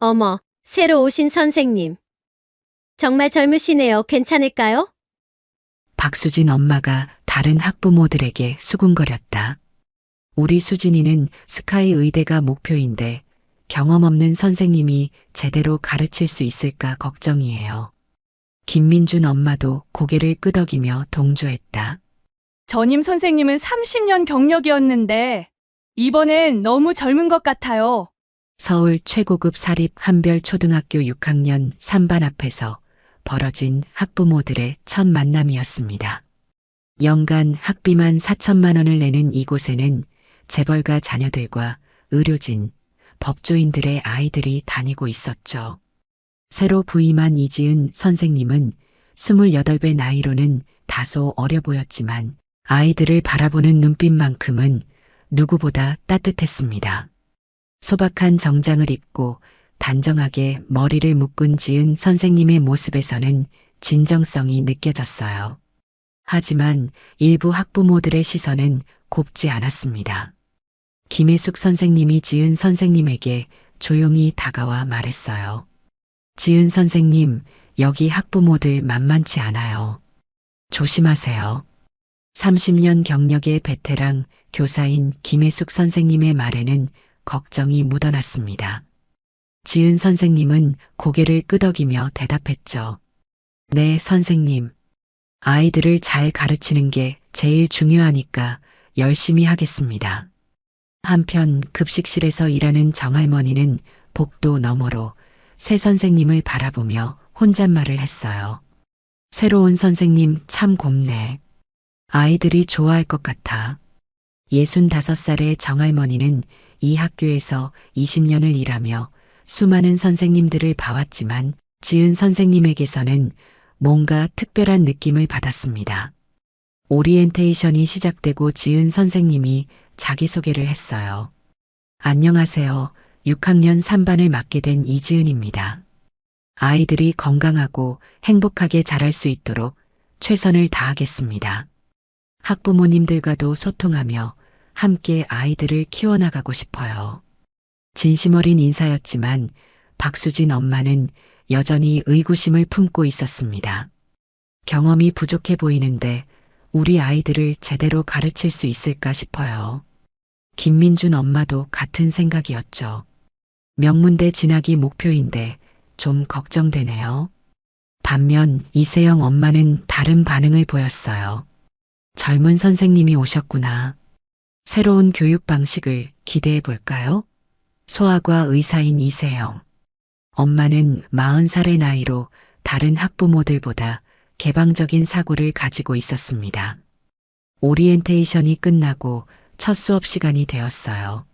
어머, 새로 오신 선생님. 정말 젊으시네요. 괜찮을까요? 박수진 엄마가 다른 학부모들에게 수군거렸다. 우리 수진이는 스카이 의대가 목표인데 경험 없는 선생님이 제대로 가르칠 수 있을까 걱정이에요. 김민준 엄마도 고개를 끄덕이며 동조했다. 전임 선생님은 30년 경력이었는데 이번엔 너무 젊은 것 같아요. 서울 최고급 사립 한별초등학교 6학년 3반 앞에서 벌어진 학부모들의 첫 만남이었습니다. 연간 학비만 4천만 원을 내는 이곳에는 재벌가 자녀들과 의료진, 법조인들의 아이들이 다니고 있었죠. 새로 부임한 이지은 선생님은 28배 나이로는 다소 어려 보였지만 아이들을 바라보는 눈빛만큼은 누구보다 따뜻했습니다. 소박한 정장을 입고 단정하게 머리를 묶은 지은 선생님의 모습에서는 진정성이 느껴졌어요. 하지만 일부 학부모들의 시선은 곱지 않았습니다. 김혜숙 선생님이 지은 선생님에게 조용히 다가와 말했어요. 지은 선생님, 여기 학부모들 만만치 않아요. 조심하세요. 30년 경력의 베테랑 교사인 김혜숙 선생님의 말에는 걱정이 묻어났습니다. 지은 선생님은 고개를 끄덕이며 대답했죠. 네, 선생님. 아이들을 잘 가르치는 게 제일 중요하니까 열심히 하겠습니다. 한편 급식실에서 일하는 정할머니는 복도 너머로 새 선생님을 바라보며 혼잣말을 했어요. 새로운 선생님 참 곱네. 아이들이 좋아할 것 같아. 65살의 정할머니는 이 학교에서 20년을 일하며 수많은 선생님들을 봐왔지만 지은 선생님에게서는 뭔가 특별한 느낌을 받았습니다. 오리엔테이션이 시작되고 지은 선생님이 자기소개를 했어요. 안녕하세요. 6학년 3반을 맡게 된 이지은입니다. 아이들이 건강하고 행복하게 자랄 수 있도록 최선을 다하겠습니다. 학부모님들과도 소통하며 함께 아이들을 키워나가고 싶어요. 진심 어린 인사였지만 박수진 엄마는 여전히 의구심을 품고 있었습니다. 경험이 부족해 보이는데 우리 아이들을 제대로 가르칠 수 있을까 싶어요. 김민준 엄마도 같은 생각이었죠. 명문대 진학이 목표인데 좀 걱정되네요. 반면 이세영 엄마는 다른 반응을 보였어요. 젊은 선생님이 오셨구나. 새로운 교육 방식을 기대해 볼까요? 소아과 의사인 이세영. 엄마는 40살의 나이로 다른 학부모들보다 개방적인 사고를 가지고 있었습니다. 오리엔테이션이 끝나고 첫 수업 시간이 되었어요.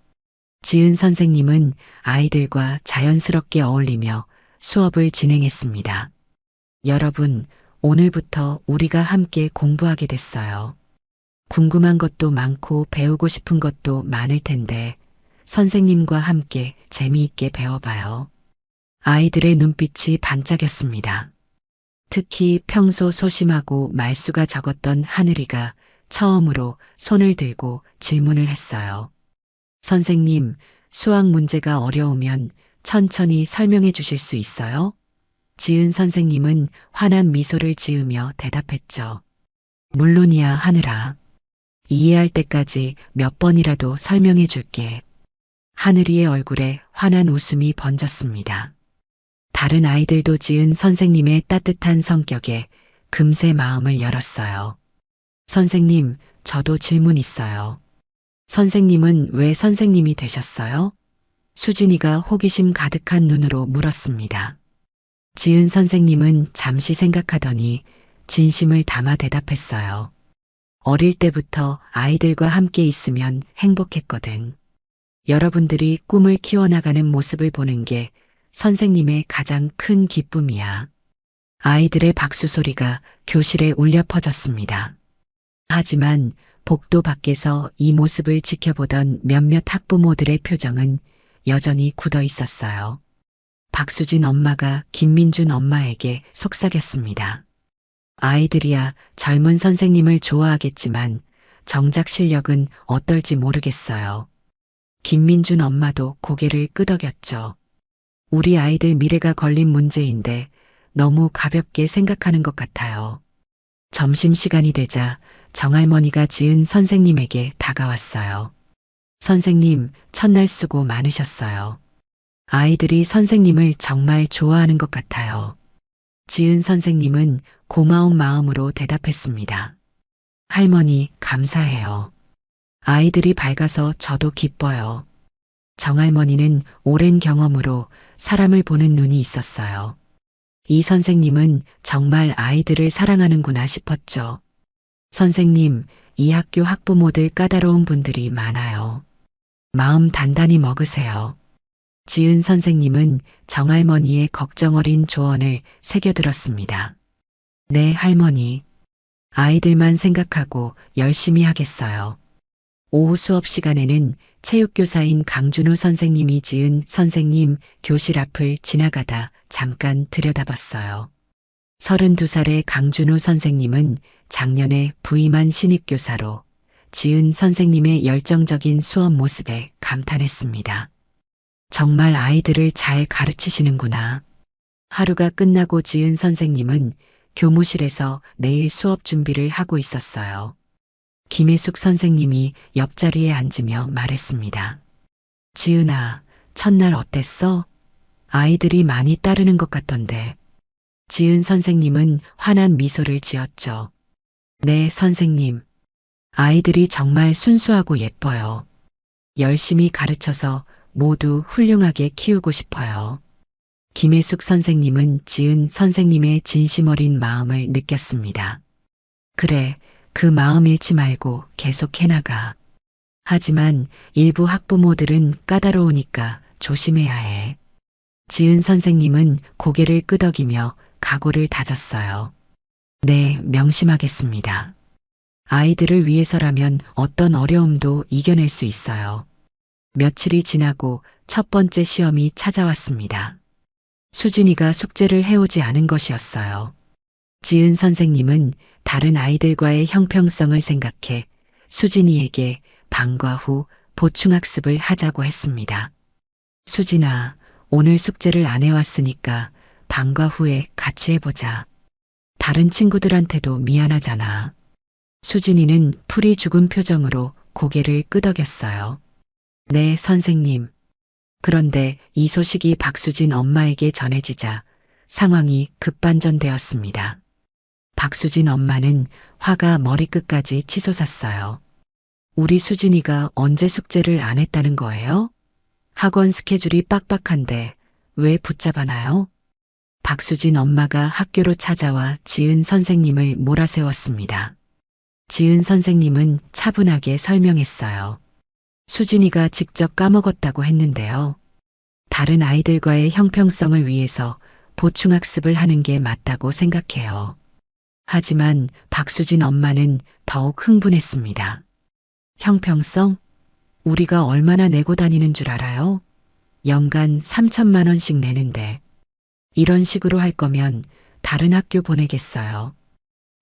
지은 선생님은 아이들과 자연스럽게 어울리며 수업을 진행했습니다. 여러분, 오늘부터 우리가 함께 공부하게 됐어요. 궁금한 것도 많고 배우고 싶은 것도 많을 텐데 선생님과 함께 재미있게 배워봐요. 아이들의 눈빛이 반짝였습니다. 특히 평소 소심하고 말수가 적었던 하늘이가 처음으로 손을 들고 질문을 했어요. 선생님, 수학 문제가 어려우면 천천히 설명해 주실 수 있어요? 지은 선생님은 환한 미소를 지으며 대답했죠. 물론이야, 하늘아. 이해할 때까지 몇 번이라도 설명해 줄게. 하늘이의 얼굴에 환한 웃음이 번졌습니다. 다른 아이들도 지은 선생님의 따뜻한 성격에 금세 마음을 열었어요. 선생님, 저도 질문 있어요. 선생님은 왜 선생님이 되셨어요? 수진이가 호기심 가득한 눈으로 물었습니다. 지은 선생님은 잠시 생각하더니 진심을 담아 대답했어요. 어릴 때부터 아이들과 함께 있으면 행복했거든. 여러분들이 꿈을 키워나가는 모습을 보는 게 선생님의 가장 큰 기쁨이야. 아이들의 박수 소리가 교실에 울려 퍼졌습니다. 하지만 복도 밖에서 이 모습을 지켜보던 몇몇 학부모들의 표정은 여전히 굳어 있었어요. 박수진 엄마가 김민준 엄마에게 속삭였습니다. 아이들이야 젊은 선생님을 좋아하겠지만 정작 실력은 어떨지 모르겠어요. 김민준 엄마도 고개를 끄덕였죠. 우리 아이들 미래가 걸린 문제인데 너무 가볍게 생각하는 것 같아요. 점심시간이 되자 정할머니가 지은 선생님에게 다가왔어요. 선생님, 첫날 수고 많으셨어요. 아이들이 선생님을 정말 좋아하는 것 같아요. 지은 선생님은 고마운 마음으로 대답했습니다. 할머니, 감사해요. 아이들이 밝아서 저도 기뻐요. 정할머니는 오랜 경험으로 사람을 보는 눈이 있었어요. 이 선생님은 정말 아이들을 사랑하는구나 싶었죠. 선생님, 이 학교 학부모들 까다로운 분들이 많아요. 마음 단단히 먹으세요. 지은 선생님은 정할머니의 걱정 어린 조언을 새겨들었습니다. 네, 할머니. 아이들만 생각하고 열심히 하겠어요. 오후 수업 시간에는 체육교사인 강준우 선생님이 지은 선생님 교실 앞을 지나가다 잠깐 들여다봤어요. 32살의 강준우 선생님은 작년에 부임한 신입교사로 지은 선생님의 열정적인 수업 모습에 감탄했습니다. 정말 아이들을 잘 가르치시는구나. 하루가 끝나고 지은 선생님은 교무실에서 내일 수업 준비를 하고 있었어요. 김혜숙 선생님이 옆자리에 앉으며 말했습니다. 지은아, 첫날 어땠어? 아이들이 많이 따르는 것 같던데. 지은 선생님은 환한 미소를 지었죠. 네, 선생님. 아이들이 정말 순수하고 예뻐요. 열심히 가르쳐서 모두 훌륭하게 키우고 싶어요. 김혜숙 선생님은 지은 선생님의 진심 어린 마음을 느꼈습니다. 그래, 그 마음 잃지 말고 계속 해나가. 하지만 일부 학부모들은 까다로우니까 조심해야 해. 지은 선생님은 고개를 끄덕이며 각오를 다졌어요. 네, 명심하겠습니다. 아이들을 위해서라면 어떤 어려움도 이겨낼 수 있어요. 며칠이 지나고 첫 번째 시험이 찾아왔습니다. 수진이가 숙제를 해오지 않은 것이었어요. 지은 선생님은 다른 아이들과의 형평성을 생각해 수진이에게 방과 후 보충학습을 하자고 했습니다. 수진아, 오늘 숙제를 안 해왔으니까 방과 후에 같이 해보자. 다른 친구들한테도 미안하잖아. 수진이는 풀이 죽은 표정으로 고개를 끄덕였어요. 네, 선생님. 그런데 이 소식이 박수진 엄마에게 전해지자 상황이 급반전되었습니다. 박수진 엄마는 화가 머리끝까지 치솟았어요. 우리 수진이가 언제 숙제를 안 했다는 거예요? 학원 스케줄이 빡빡한데 왜 붙잡아놔요? 박수진 엄마가 학교로 찾아와 지은 선생님을 몰아세웠습니다. 지은 선생님은 차분하게 설명했어요. 수진이가 직접 까먹었다고 했는데요. 다른 아이들과의 형평성을 위해서 보충학습을 하는 게 맞다고 생각해요. 하지만 박수진 엄마는 더욱 흥분했습니다. 형평성? 우리가 얼마나 내고 다니는 줄 알아요? 연간 3천만 원씩 내는데 이런 식으로 할 거면 다른 학교 보내겠어요.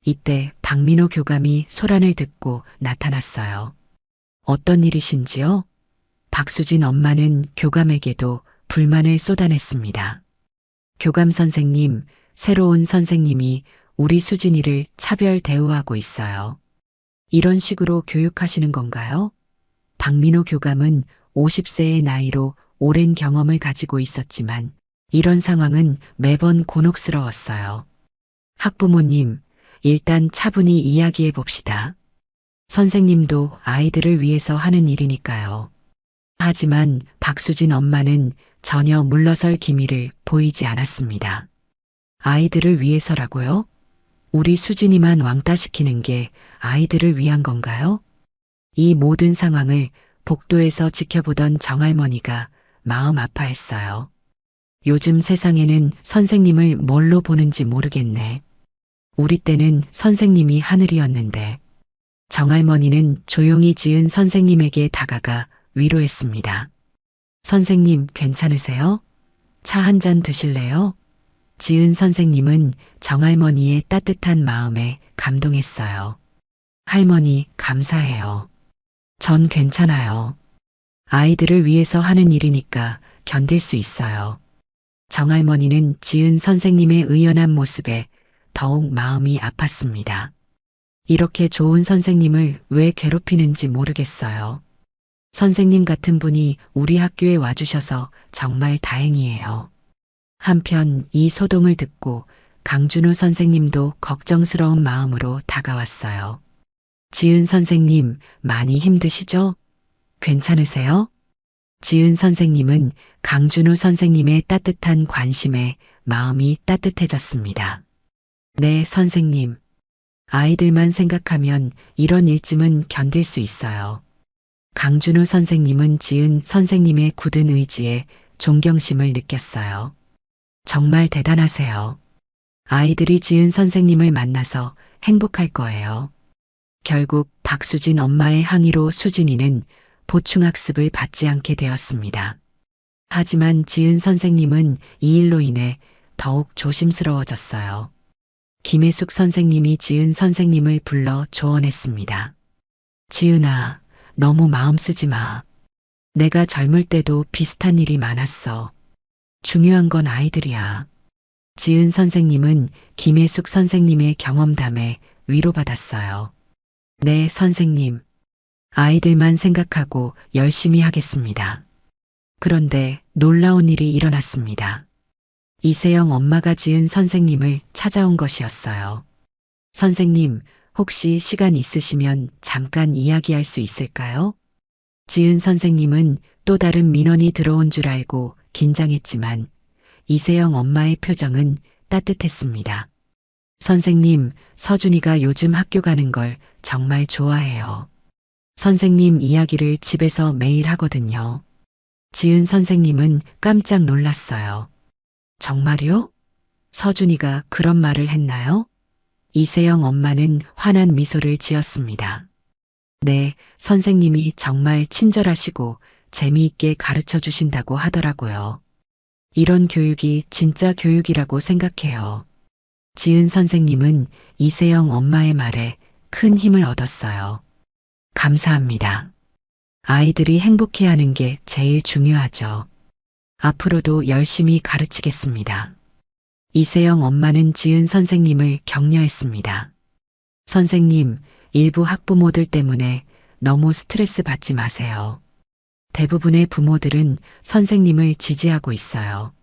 이때 박민호 교감이 소란을 듣고 나타났어요. 어떤 일이신지요? 박수진 엄마는 교감에게도 불만을 쏟아냈습니다. 교감 선생님, 새로운 선생님이 우리 수진이를 차별 대우하고 있어요. 이런 식으로 교육하시는 건가요? 박민호 교감은 50세의 나이로 오랜 경험을 가지고 있었지만 이런 상황은 매번 곤혹스러웠어요. 학부모님, 일단 차분히 이야기해 봅시다. 선생님도 아이들을 위해서 하는 일이니까요. 하지만 박수진 엄마는 전혀 물러설 기미를 보이지 않았습니다. 아이들을 위해서라고요? 우리 수진이만 왕따시키는 게 아이들을 위한 건가요? 이 모든 상황을 복도에서 지켜보던 정할머니가 마음 아파했어요. 요즘 세상에는 선생님을 뭘로 보는지 모르겠네. 우리 때는 선생님이 하늘이었는데. 정할머니는 조용히 지은 선생님에게 다가가 위로했습니다. 선생님 괜찮으세요? 차 한 잔 드실래요? 지은 선생님은 정할머니의 따뜻한 마음에 감동했어요. 할머니 감사해요. 전 괜찮아요. 아이들을 위해서 하는 일이니까 견딜 수 있어요. 정할머니는 지은 선생님의 의연한 모습에 더욱 마음이 아팠습니다. 이렇게 좋은 선생님을 왜 괴롭히는지 모르겠어요. 선생님 같은 분이 우리 학교에 와주셔서 정말 다행이에요. 한편 이 소동을 듣고 강준우 선생님도 걱정스러운 마음으로 다가왔어요. 지은 선생님, 많이 힘드시죠? 괜찮으세요? 지은 선생님은 강준우 선생님의 따뜻한 관심에 마음이 따뜻해졌습니다. 네, 선생님. 아이들만 생각하면 이런 일쯤은 견딜 수 있어요. 강준우 선생님은 지은 선생님의 굳은 의지에 존경심을 느꼈어요. 정말 대단하세요. 아이들이 지은 선생님을 만나서 행복할 거예요. 결국 박수진 엄마의 항의로 수진이는 보충학습을 받지 않게 되었습니다. 하지만 지은 선생님은 이 일로 인해 더욱 조심스러워졌어요. 김혜숙 선생님이 지은 선생님을 불러 조언했습니다. 지은아, 너무 마음 쓰지 마. 내가 젊을 때도 비슷한 일이 많았어. 중요한 건 아이들이야. 지은 선생님은 김혜숙 선생님의 경험담에 위로받았어요. 네, 선생님. 아이들만 생각하고 열심히 하겠습니다. 그런데 놀라운 일이 일어났습니다. 이세영 엄마가 지은 선생님을 찾아온 것이었어요. 선생님, 혹시 시간 있으시면 잠깐 이야기할 수 있을까요? 지은 선생님은 또 다른 민원이 들어온 줄 알고 긴장했지만 이세영 엄마의 표정은 따뜻했습니다. 선생님, 서준이가 요즘 학교 가는 걸 정말 좋아해요. 선생님 이야기를 집에서 매일 하거든요. 지은 선생님은 깜짝 놀랐어요. 정말요? 서준이가 그런 말을 했나요? 이세영 엄마는 환한 미소를 지었습니다. 네, 선생님이 정말 친절하시고 재미있게 가르쳐 주신다고 하더라고요. 이런 교육이 진짜 교육이라고 생각해요. 지은 선생님은 이세영 엄마의 말에 큰 힘을 얻었어요. 감사합니다. 아이들이 행복해하는 게 제일 중요하죠. 앞으로도 열심히 가르치겠습니다. 이세영 엄마는 지은 선생님을 격려했습니다. 선생님, 일부 학부모들 때문에 너무 스트레스 받지 마세요. 대부분의 부모들은 선생님을 지지하고 있어요.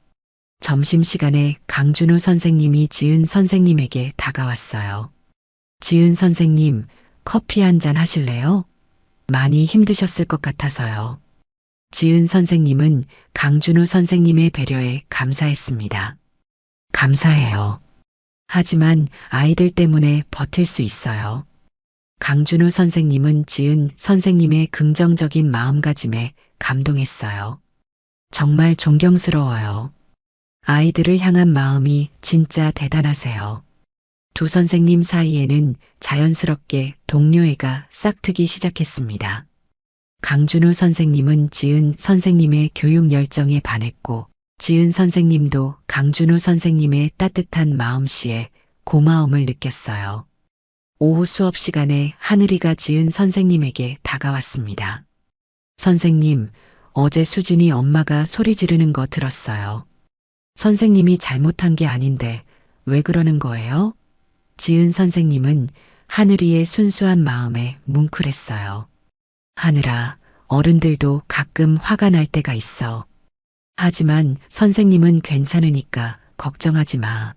점심시간에 강준우 선생님이 지은 선생님에게 다가왔어요. 지은 선생님, 커피 한 잔 하실래요? 많이 힘드셨을 것 같아서요. 지은 선생님은 강준우 선생님의 배려에 감사했습니다. 감사해요. 하지만 아이들 때문에 버틸 수 있어요. 강준우 선생님은 지은 선생님의 긍정적인 마음가짐에 감동했어요. 정말 존경스러워요. 아이들을 향한 마음이 진짜 대단하세요. 두 선생님 사이에는 자연스럽게 동료애가 싹트기 시작했습니다. 강준우 선생님은 지은 선생님의 교육 열정에 반했고, 지은 선생님도 강준우 선생님의 따뜻한 마음씨에 고마움을 느꼈어요. 오후 수업 시간에 하늘이가 지은 선생님에게 다가왔습니다. 선생님, 어제 수진이 엄마가 소리 지르는 거 들었어요. 선생님이 잘못한 게 아닌데 왜 그러는 거예요? 지은 선생님은 하늘이의 순수한 마음에 뭉클했어요. 하늘아, 어른들도 가끔 화가 날 때가 있어. 하지만 선생님은 괜찮으니까 걱정하지 마.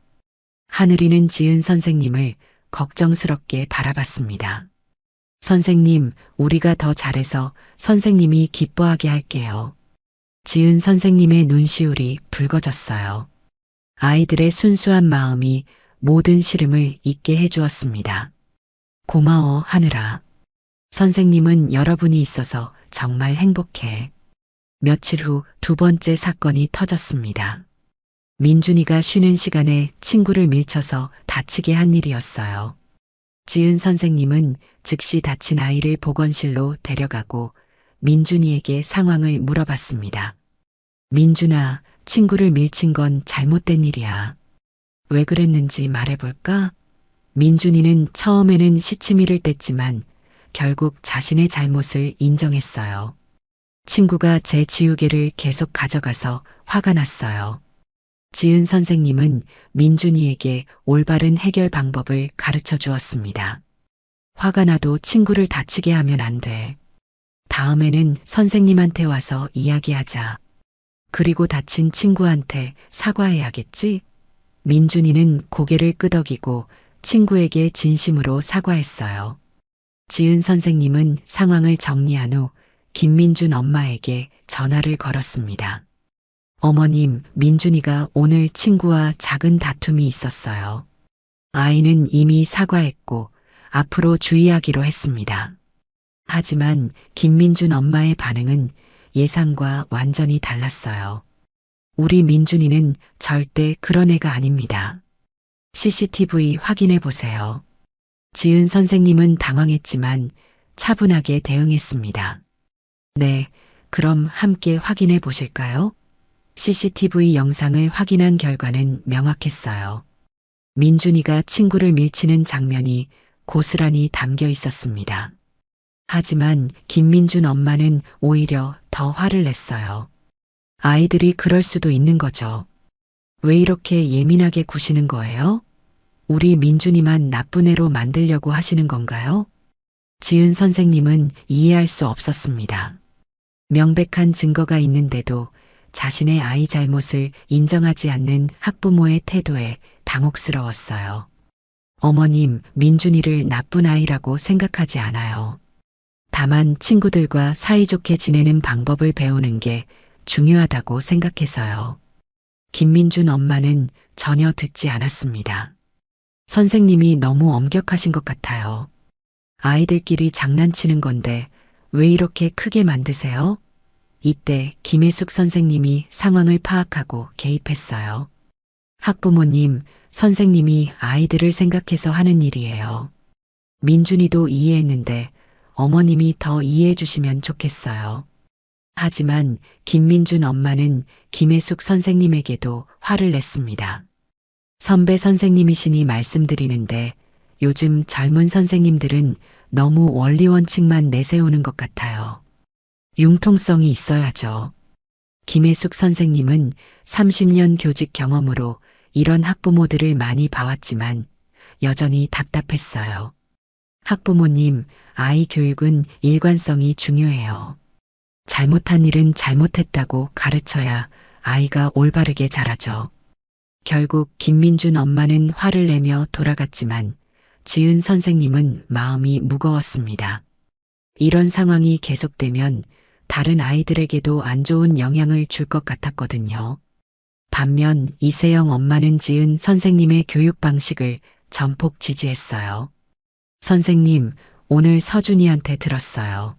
하늘이는 지은 선생님을 걱정스럽게 바라봤습니다. 선생님, 우리가 더 잘해서 선생님이 기뻐하게 할게요. 지은 선생님의 눈시울이 붉어졌어요. 아이들의 순수한 마음이 모든 시름을 잊게 해주었습니다. 고마워, 하늘아. 선생님은 여러분이 있어서 정말 행복해. 며칠 후 두 번째 사건이 터졌습니다. 민준이가 쉬는 시간에 친구를 밀쳐서 다치게 한 일이었어요. 지은 선생님은 즉시 다친 아이를 보건실로 데려가고 민준이에게 상황을 물어봤습니다. 민준아, 친구를 밀친 건 잘못된 일이야. 왜 그랬는지 말해볼까? 민준이는 처음에는 시치미를 뗐지만 결국 자신의 잘못을 인정했어요. 친구가 제 지우개를 계속 가져가서 화가 났어요. 지은 선생님은 민준이에게 올바른 해결 방법을 가르쳐 주었습니다. 화가 나도 친구를 다치게 하면 안 돼. 다음에는 선생님한테 와서 이야기하자. 그리고 다친 친구한테 사과해야겠지? 민준이는 고개를 끄덕이고 친구에게 진심으로 사과했어요. 지은 선생님은 상황을 정리한 후 김민준 엄마에게 전화를 걸었습니다. 어머님, 민준이가 오늘 친구와 작은 다툼이 있었어요. 아이는 이미 사과했고 앞으로 주의하기로 했습니다. 하지만 김민준 엄마의 반응은 예상과 완전히 달랐어요. 우리 민준이는 절대 그런 애가 아닙니다. CCTV 확인해 보세요. 지은 선생님은 당황했지만 차분하게 대응했습니다. 네, 그럼 함께 확인해 보실까요? CCTV 영상을 확인한 결과는 명확했어요. 민준이가 친구를 밀치는 장면이 고스란히 담겨 있었습니다. 하지만 김민준 엄마는 오히려 더 화를 냈어요. 아이들이 그럴 수도 있는 거죠. 왜 이렇게 예민하게 구시는 거예요? 우리 민준이만 나쁜 애로 만들려고 하시는 건가요? 지은 선생님은 이해할 수 없었습니다. 명백한 증거가 있는데도 자신의 아이 잘못을 인정하지 않는 학부모의 태도에 당혹스러웠어요. 어머님, 민준이를 나쁜 아이라고 생각하지 않아요. 다만 친구들과 사이좋게 지내는 방법을 배우는 게 중요하다고 생각해서요. 김민준 엄마는 전혀 듣지 않았습니다. 선생님이 너무 엄격하신 것 같아요. 아이들끼리 장난치는 건데 왜 이렇게 크게 만드세요? 이때 김혜숙 선생님이 상황을 파악하고 개입했어요. 학부모님, 선생님이 아이들을 생각해서 하는 일이에요. 민준이도 이해했는데 어머님이 더 이해해 주시면 좋겠어요. 하지만 김민준 엄마는 김혜숙 선생님에게도 화를 냈습니다. 선배 선생님이시니 말씀드리는데 요즘 젊은 선생님들은 너무 원리 원칙만 내세우는 것 같아요. 융통성이 있어야죠. 김혜숙 선생님은 30년 교직 경험으로 이런 학부모들을 많이 봐왔지만 여전히 답답했어요. 학부모님, 아이 교육은 일관성이 중요해요. 잘못한 일은 잘못했다고 가르쳐야 아이가 올바르게 자라죠. 결국 김민준 엄마는 화를 내며 돌아갔지만 지은 선생님은 마음이 무거웠습니다. 이런 상황이 계속되면 다른 아이들에게도 안 좋은 영향을 줄 것 같았거든요. 반면 이세영 엄마는 지은 선생님의 교육 방식을 전폭 지지했어요. 선생님, 오늘 서준이한테 들었어요.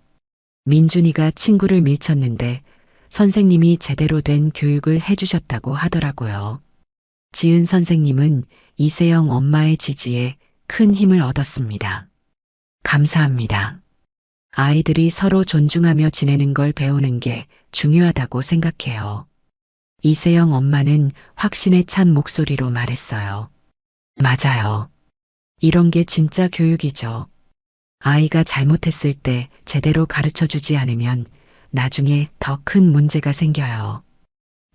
민준이가 친구를 밀쳤는데 선생님이 제대로 된 교육을 해주셨다고 하더라고요. 지은 선생님은 이세영 엄마의 지지에 큰 힘을 얻었습니다. 감사합니다. 아이들이 서로 존중하며 지내는 걸 배우는 게 중요하다고 생각해요. 이세영 엄마는 확신에 찬 목소리로 말했어요. 맞아요. 이런 게 진짜 교육이죠. 아이가 잘못했을 때 제대로 가르쳐 주지 않으면 나중에 더 큰 문제가 생겨요.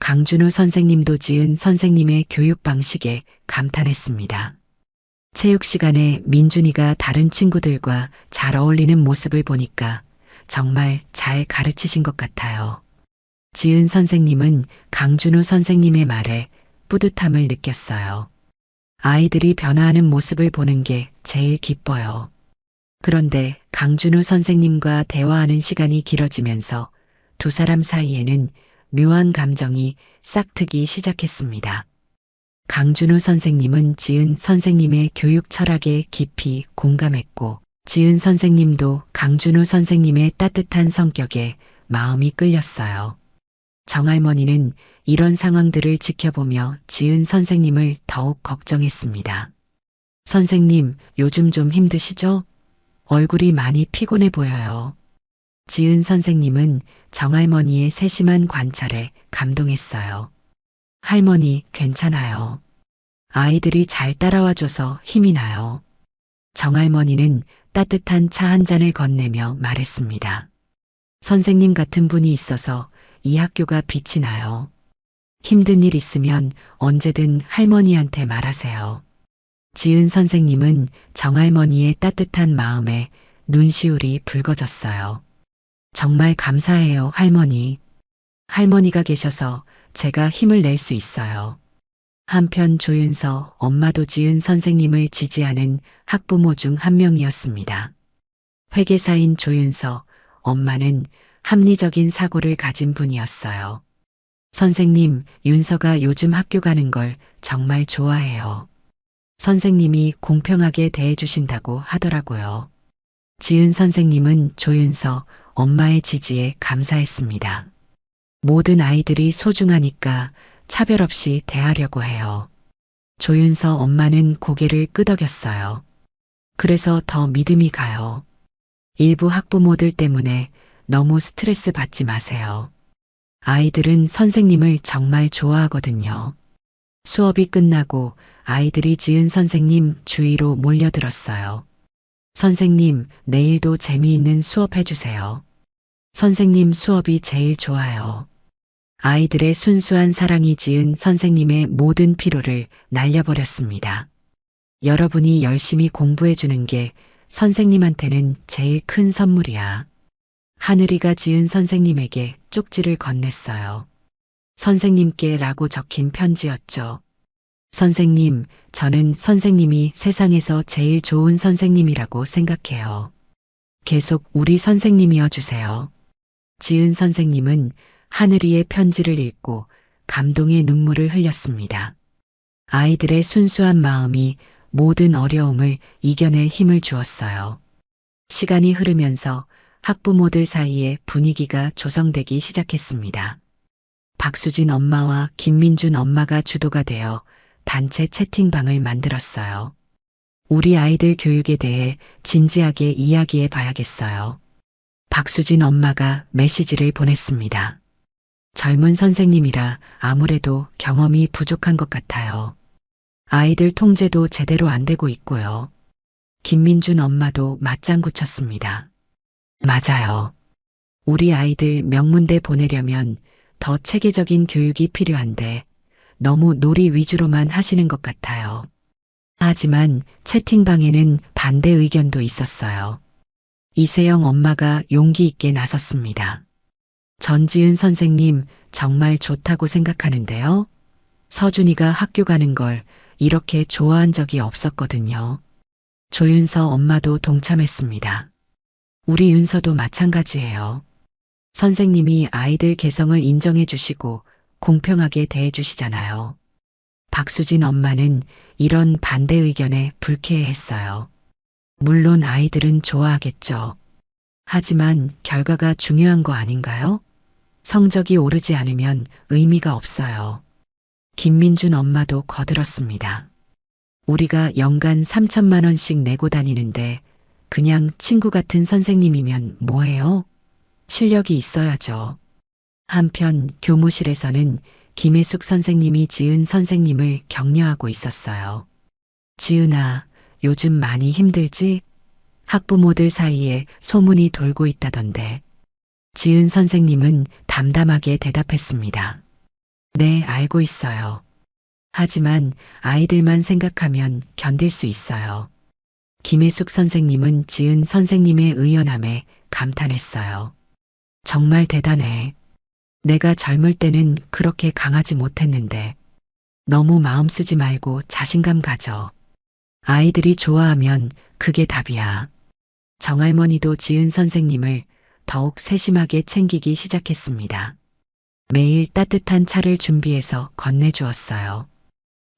강준우 선생님도 지은 선생님의 교육 방식에 감탄했습니다. 체육 시간에 민준이가 다른 친구들과 잘 어울리는 모습을 보니까 정말 잘 가르치신 것 같아요. 지은 선생님은 강준우 선생님의 말에 뿌듯함을 느꼈어요. 아이들이 변화하는 모습을 보는 게 제일 기뻐요. 그런데 강준우 선생님과 대화하는 시간이 길어지면서 두 사람 사이에는 묘한 감정이 싹트기 시작했습니다. 강준우 선생님은 지은 선생님의 교육 철학에 깊이 공감했고, 지은 선생님도 강준우 선생님의 따뜻한 성격에 마음이 끌렸어요. 정할머니는 이런 상황들을 지켜보며 지은 선생님을 더욱 걱정했습니다. 선생님, 요즘 좀 힘드시죠? 얼굴이 많이 피곤해 보여요. 지은 선생님은 정할머니의 세심한 관찰에 감동했어요. 할머니, 괜찮아요. 아이들이 잘 따라와줘서 힘이 나요. 정할머니는 따뜻한 차 한 잔을 건네며 말했습니다. 선생님 같은 분이 있어서 이 학교가 빛이 나요. 힘든 일 있으면 언제든 할머니한테 말하세요. 지은 선생님은 정할머니의 따뜻한 마음에 눈시울이 붉어졌어요. 정말 감사해요, 할머니. 할머니가 계셔서 제가 힘을 낼 수 있어요. 한편 조윤서 엄마도 지은 선생님을 지지하는 학부모 중 한 명이었습니다. 회계사인 조윤서 엄마는 합리적인 사고를 가진 분이었어요. 선생님, 윤서가 요즘 학교 가는 걸 정말 좋아해요. 선생님이 공평하게 대해주신다고 하더라고요. 지은 선생님은 조윤서 엄마의 지지에 감사했습니다. 모든 아이들이 소중하니까 차별 없이 대하려고 해요. 조윤서 엄마는 고개를 끄덕였어요. 그래서 더 믿음이 가요. 일부 학부모들 때문에 너무 스트레스 받지 마세요. 아이들은 선생님을 정말 좋아하거든요. 수업이 끝나고 아이들이 지은 선생님 주위로 몰려들었어요. 선생님, 내일도 재미있는 수업 해주세요. 선생님 수업이 제일 좋아요. 아이들의 순수한 사랑이 지은 선생님의 모든 피로를 날려버렸습니다. 여러분이 열심히 공부해주는 게 선생님한테는 제일 큰 선물이야. 하늘이가 지은 선생님에게 쪽지를 건넸어요. 선생님께 라고 적힌 편지였죠. 선생님, 저는 선생님이 세상에서 제일 좋은 선생님이라고 생각해요. 계속 우리 선생님이어 주세요. 지은 선생님은 하늘이의 편지를 읽고 감동의 눈물을 흘렸습니다. 아이들의 순수한 마음이 모든 어려움을 이겨낼 힘을 주었어요. 시간이 흐르면서 학부모들 사이에 분위기가 조성되기 시작했습니다. 박수진 엄마와 김민준 엄마가 주도가 되어 단체 채팅방을 만들었어요. 우리 아이들 교육에 대해 진지하게 이야기해 봐야겠어요. 박수진 엄마가 메시지를 보냈습니다. 젊은 선생님이라 아무래도 경험이 부족한 것 같아요. 아이들 통제도 제대로 안 되고 있고요. 김민준 엄마도 맞장구 쳤습니다. 맞아요. 우리 아이들 명문대 보내려면 더 체계적인 교육이 필요한데 너무 놀이 위주로만 하시는 것 같아요. 하지만 채팅방에는 반대 의견도 있었어요. 이세영 엄마가 용기 있게 나섰습니다. 전지은 선생님 정말 좋다고 생각하는데요. 서준이가 학교 가는 걸 이렇게 좋아한 적이 없었거든요. 조윤서 엄마도 동참했습니다. 우리 윤서도 마찬가지예요. 선생님이 아이들 개성을 인정해 주시고 공평하게 대해 주시잖아요. 박수진 엄마는 이런 반대 의견에 불쾌해했어요. 물론 아이들은 좋아하겠죠. 하지만 결과가 중요한 거 아닌가요? 성적이 오르지 않으면 의미가 없어요. 김민준 엄마도 거들었습니다. 우리가 연간 3천만 원씩 내고 다니는데 그냥 친구 같은 선생님이면 뭐해요? 실력이 있어야죠. 한편 교무실에서는 김혜숙 선생님이 지은 선생님을 격려하고 있었어요. 지은아, 요즘 많이 힘들지? 학부모들 사이에 소문이 돌고 있다던데. 지은 선생님은 담담하게 대답했습니다. 네, 알고 있어요. 하지만 아이들만 생각하면 견딜 수 있어요. 김혜숙 선생님은 지은 선생님의 의연함에 감탄했어요. 정말 대단해. 내가 젊을 때는 그렇게 강하지 못했는데 너무 마음 쓰지 말고 자신감 가져. 아이들이 좋아하면 그게 답이야. 정할머니도 지은 선생님을 더욱 세심하게 챙기기 시작했습니다. 매일 따뜻한 차를 준비해서 건네주었어요.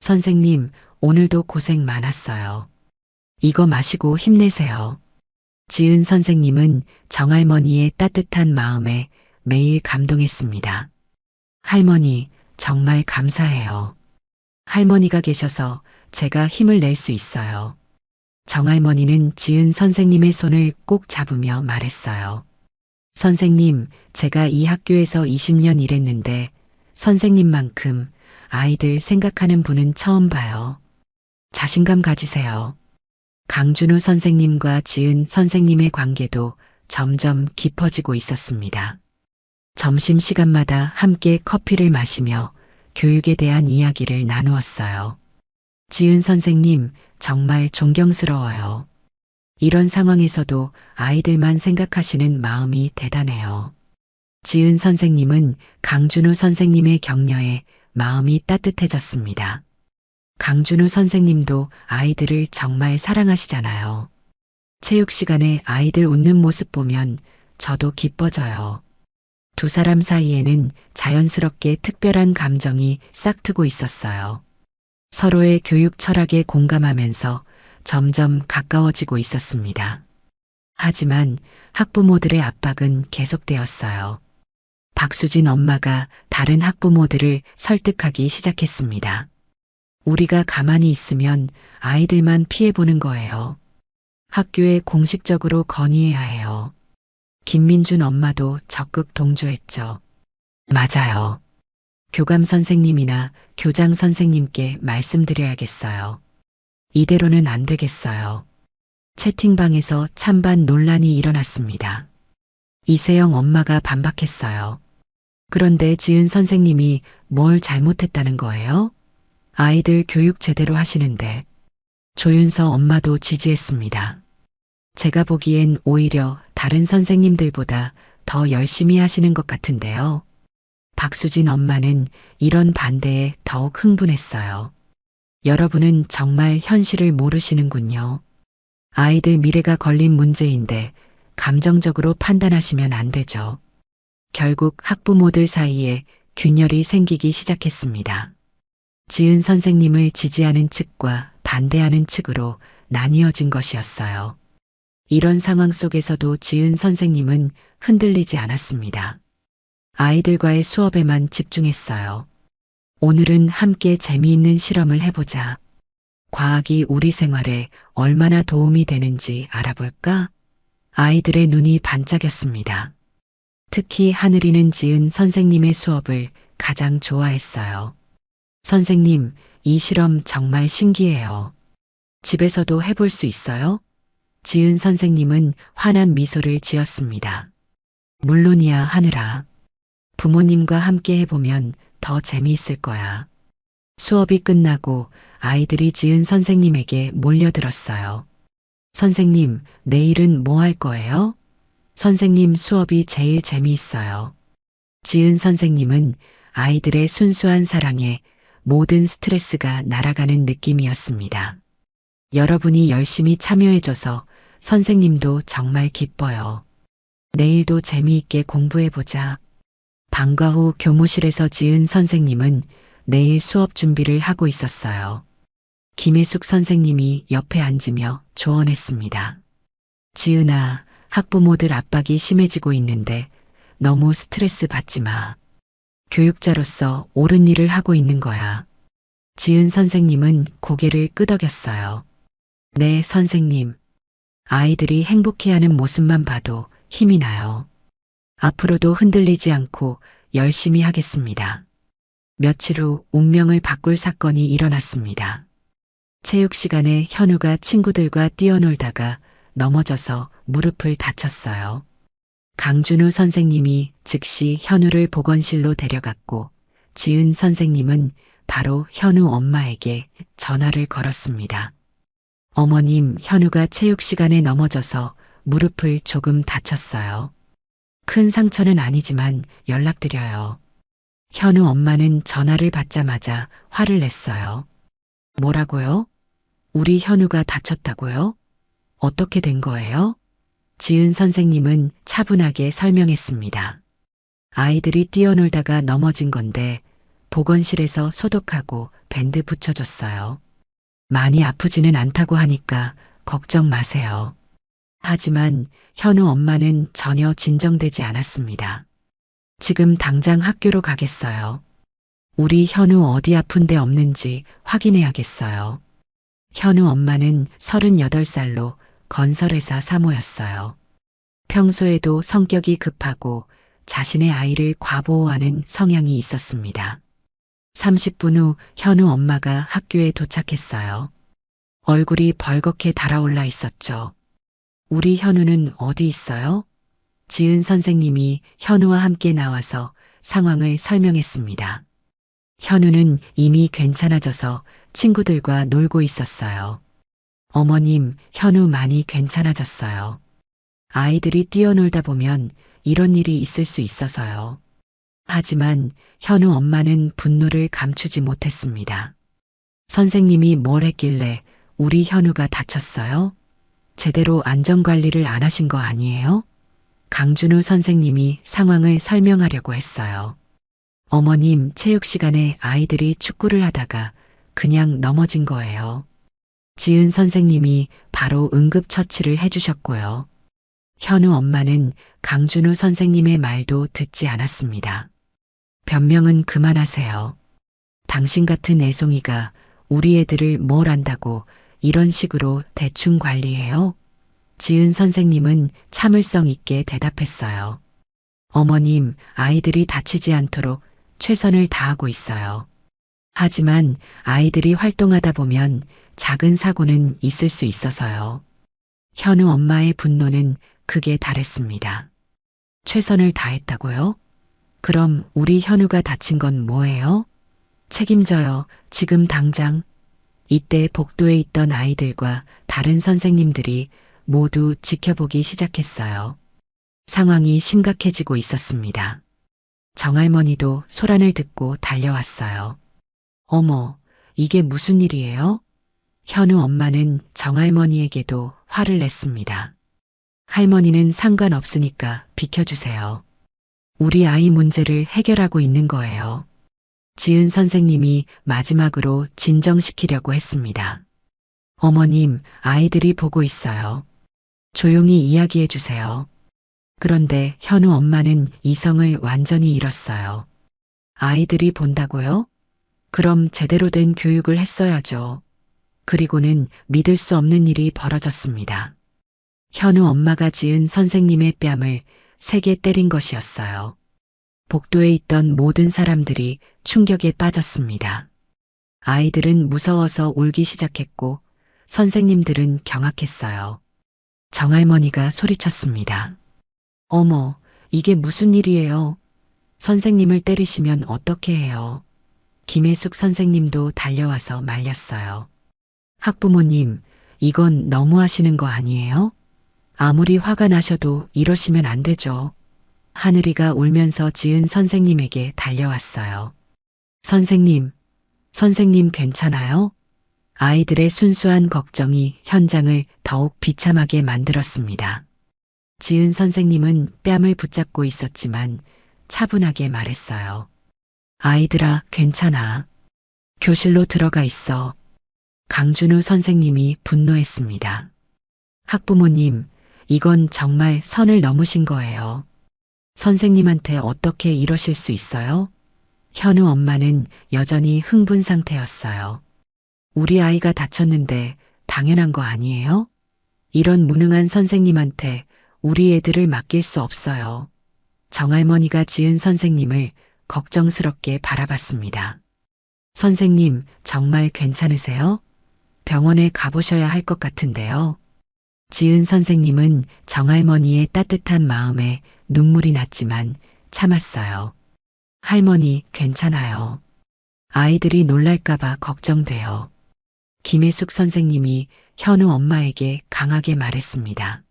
선생님, 오늘도 고생 많았어요. 이거 마시고 힘내세요. 지은 선생님은 정할머니의 따뜻한 마음에 매일 감동했습니다. 할머니, 정말 감사해요. 할머니가 계셔서 제가 힘을 낼 수 있어요. 정할머니는 지은 선생님의 손을 꼭 잡으며 말했어요. 선생님, 제가 이 학교에서 20년 일했는데 선생님만큼 아이들 생각하는 분은 처음 봐요. 자신감 가지세요. 강준우 선생님과 지은 선생님의 관계도 점점 깊어지고 있었습니다. 점심시간마다 함께 커피를 마시며 교육에 대한 이야기를 나누었어요. 지은 선생님, 정말 존경스러워요. 이런 상황에서도 아이들만 생각하시는 마음이 대단해요. 지은 선생님은 강준우 선생님의 격려에 마음이 따뜻해졌습니다. 강준우 선생님도 아이들을 정말 사랑하시잖아요. 체육 시간에 아이들 웃는 모습 보면 저도 기뻐져요. 두 사람 사이에는 자연스럽게 특별한 감정이 싹트고 있었어요. 서로의 교육 철학에 공감하면서 점점 가까워지고 있었습니다. 하지만 학부모들의 압박은 계속되었어요. 박수진 엄마가 다른 학부모들을 설득하기 시작했습니다. 우리가 가만히 있으면 아이들만 피해보는 거예요. 학교에 공식적으로 건의해야 해요. 김민준 엄마도 적극 동조했죠. 맞아요. 교감 선생님이나 교장 선생님께 말씀드려야겠어요. 이대로는 안 되겠어요. 채팅방에서 찬반 논란이 일어났습니다. 이세영 엄마가 반박했어요. 그런데 지은 선생님이 뭘 잘못했다는 거예요? 아이들 교육 제대로 하시는데. 조윤서 엄마도 지지했습니다. 제가 보기엔 오히려 다른 선생님들보다 더 열심히 하시는 것 같은데요. 박수진 엄마는 이런 반대에 더욱 흥분했어요. 여러분은 정말 현실을 모르시는군요. 아이들 미래가 걸린 문제인데 감정적으로 판단하시면 안 되죠. 결국 학부모들 사이에 균열이 생기기 시작했습니다. 지은 선생님을 지지하는 측과 반대하는 측으로 나뉘어진 것이었어요. 이런 상황 속에서도 지은 선생님은 흔들리지 않았습니다. 아이들과의 수업에만 집중했어요. 오늘은 함께 재미있는 실험을 해보자. 과학이 우리 생활에 얼마나 도움이 되는지 알아볼까? 아이들의 눈이 반짝였습니다. 특히 하늘이는 지은 선생님의 수업을 가장 좋아했어요. 선생님, 이 실험 정말 신기해요. 집에서도 해볼 수 있어요? 지은 선생님은 환한 미소를 지었습니다. 물론이야, 하늘아. 부모님과 함께 해보면 더 재미있을 거야. 수업이 끝나고 아이들이 지은 선생님에게 몰려들었어요. 선생님, 내일은 뭐 할 거예요? 선생님 수업이 제일 재미있어요. 지은 선생님은 아이들의 순수한 사랑에 모든 스트레스가 날아가는 느낌이었습니다. 여러분이 열심히 참여해줘서 선생님도 정말 기뻐요. 내일도 재미있게 공부해보자. 방과 후 교무실에서 지은 선생님은 내일 수업 준비를 하고 있었어요. 김혜숙 선생님이 옆에 앉으며 조언했습니다. 지은아, 학부모들 압박이 심해지고 있는데 너무 스트레스 받지 마. 교육자로서 옳은 일을 하고 있는 거야. 지은 선생님은 고개를 끄덕였어요. 네, 선생님. 아이들이 행복해하는 모습만 봐도 힘이 나요. 앞으로도 흔들리지 않고 열심히 하겠습니다. 며칠 후 운명을 바꿀 사건이 일어났습니다. 체육 시간에 현우가 친구들과 뛰어놀다가 넘어져서 무릎을 다쳤어요. 강준우 선생님이 즉시 현우를 보건실로 데려갔고 지은 선생님은 바로 현우 엄마에게 전화를 걸었습니다. 어머님, 현우가 체육 시간에 넘어져서 무릎을 조금 다쳤어요. 큰 상처는 아니지만 연락드려요. 현우 엄마는 전화를 받자마자 화를 냈어요. 뭐라고요? 우리 현우가 다쳤다고요? 어떻게 된 거예요? 지은 선생님은 차분하게 설명했습니다. 아이들이 뛰어놀다가 넘어진 건데 보건실에서 소독하고 밴드 붙여줬어요. 많이 아프지는 않다고 하니까 걱정 마세요. 하지만 현우 엄마는 전혀 진정되지 않았습니다. 지금 당장 학교로 가겠어요. 우리 현우 어디 아픈 데 없는지 확인해야겠어요. 현우 엄마는 38살로 건설회사 사모였어요. 평소에도 성격이 급하고 자신의 아이를 과보호하는 성향이 있었습니다. 30분 후 현우 엄마가 학교에 도착했어요. 얼굴이 벌겋게 달아올라 있었죠. 우리 현우는 어디 있어요? 지은 선생님이 현우와 함께 나와서 상황을 설명했습니다. 현우는 이미 괜찮아져서 친구들과 놀고 있었어요. 어머님, 현우 많이 괜찮아졌어요. 아이들이 뛰어놀다 보면 이런 일이 있을 수 있어서요. 하지만 현우 엄마는 분노를 감추지 못했습니다. 선생님이 뭘 했길래 우리 현우가 다쳤어요? 제대로 안전관리를 안 하신 거 아니에요? 강준우 선생님이 상황을 설명하려고 했어요. 어머님, 체육 시간에 아이들이 축구를 하다가 그냥 넘어진 거예요. 지은 선생님이 바로 응급처치를 해주셨고요. 현우 엄마는 강준우 선생님의 말도 듣지 않았습니다. 변명은 그만하세요. 당신 같은 애송이가 우리 애들을 뭘 안다고 이런 식으로 대충 관리해요? 지은 선생님은 참을성 있게 대답했어요. 어머님, 아이들이 다치지 않도록 최선을 다하고 있어요. 하지만 아이들이 활동하다 보면 작은 사고는 있을 수 있어서요. 현우 엄마의 분노는 극에 달했습니다. 최선을 다했다고요? 그럼 우리 현우가 다친 건 뭐예요? 책임져요. 지금 당장. 이때 복도에 있던 아이들과 다른 선생님들이 모두 지켜보기 시작했어요. 상황이 심각해지고 있었습니다. 정할머니도 소란을 듣고 달려왔어요. 어머, 이게 무슨 일이에요? 현우 엄마는 정할머니에게도 화를 냈습니다. 할머니는 상관없으니까 비켜주세요. 우리 아이 문제를 해결하고 있는 거예요. 지은 선생님이 마지막으로 진정시키려고 했습니다. 어머님, 아이들이 보고 있어요. 조용히 이야기해 주세요. 그런데 현우 엄마는 이성을 완전히 잃었어요. 아이들이 본다고요? 그럼 제대로 된 교육을 했어야죠. 그리고는 믿을 수 없는 일이 벌어졌습니다. 현우 엄마가 지은 선생님의 뺨을 세게 때린 것이었어요. 복도에 있던 모든 사람들이 충격에 빠졌습니다. 아이들은 무서워서 울기 시작했고 선생님들은 경악했어요. 정할머니가 소리쳤습니다. 어머, 이게 무슨 일이에요? 선생님을 때리시면 어떻게 해요? 김혜숙 선생님도 달려와서 말렸어요. 학부모님, 이건 너무하시는 거 아니에요? 아무리 화가 나셔도 이러시면 안 되죠. 하늘이가 울면서 지은 선생님에게 달려왔어요. 선생님 괜찮아요? 아이들의 순수한 걱정이 현장을 더욱 비참하게 만들었습니다. 지은 선생님은 뺨을 붙잡고 있었지만 차분하게 말했어요. 아이들아, 괜찮아. 교실로 들어가 있어. 강준우 선생님이 분노했습니다. 학부모님, 이건 정말 선을 넘으신 거예요. 선생님한테 어떻게 이러실 수 있어요? 현우 엄마는 여전히 흥분 상태였어요. 우리 아이가 다쳤는데 당연한 거 아니에요? 이런 무능한 선생님한테 우리 애들을 맡길 수 없어요. 정할머니가 지은 선생님을 걱정스럽게 바라봤습니다. 선생님, 정말 괜찮으세요? 병원에 가보셔야 할 것 같은데요. 지은 선생님은 정할머니의 따뜻한 마음에 눈물이 났지만 참았어요. 할머니, 괜찮아요. 아이들이 놀랄까봐 걱정돼요. 김혜숙 선생님이 현우 엄마에게 강하게 말했습니다.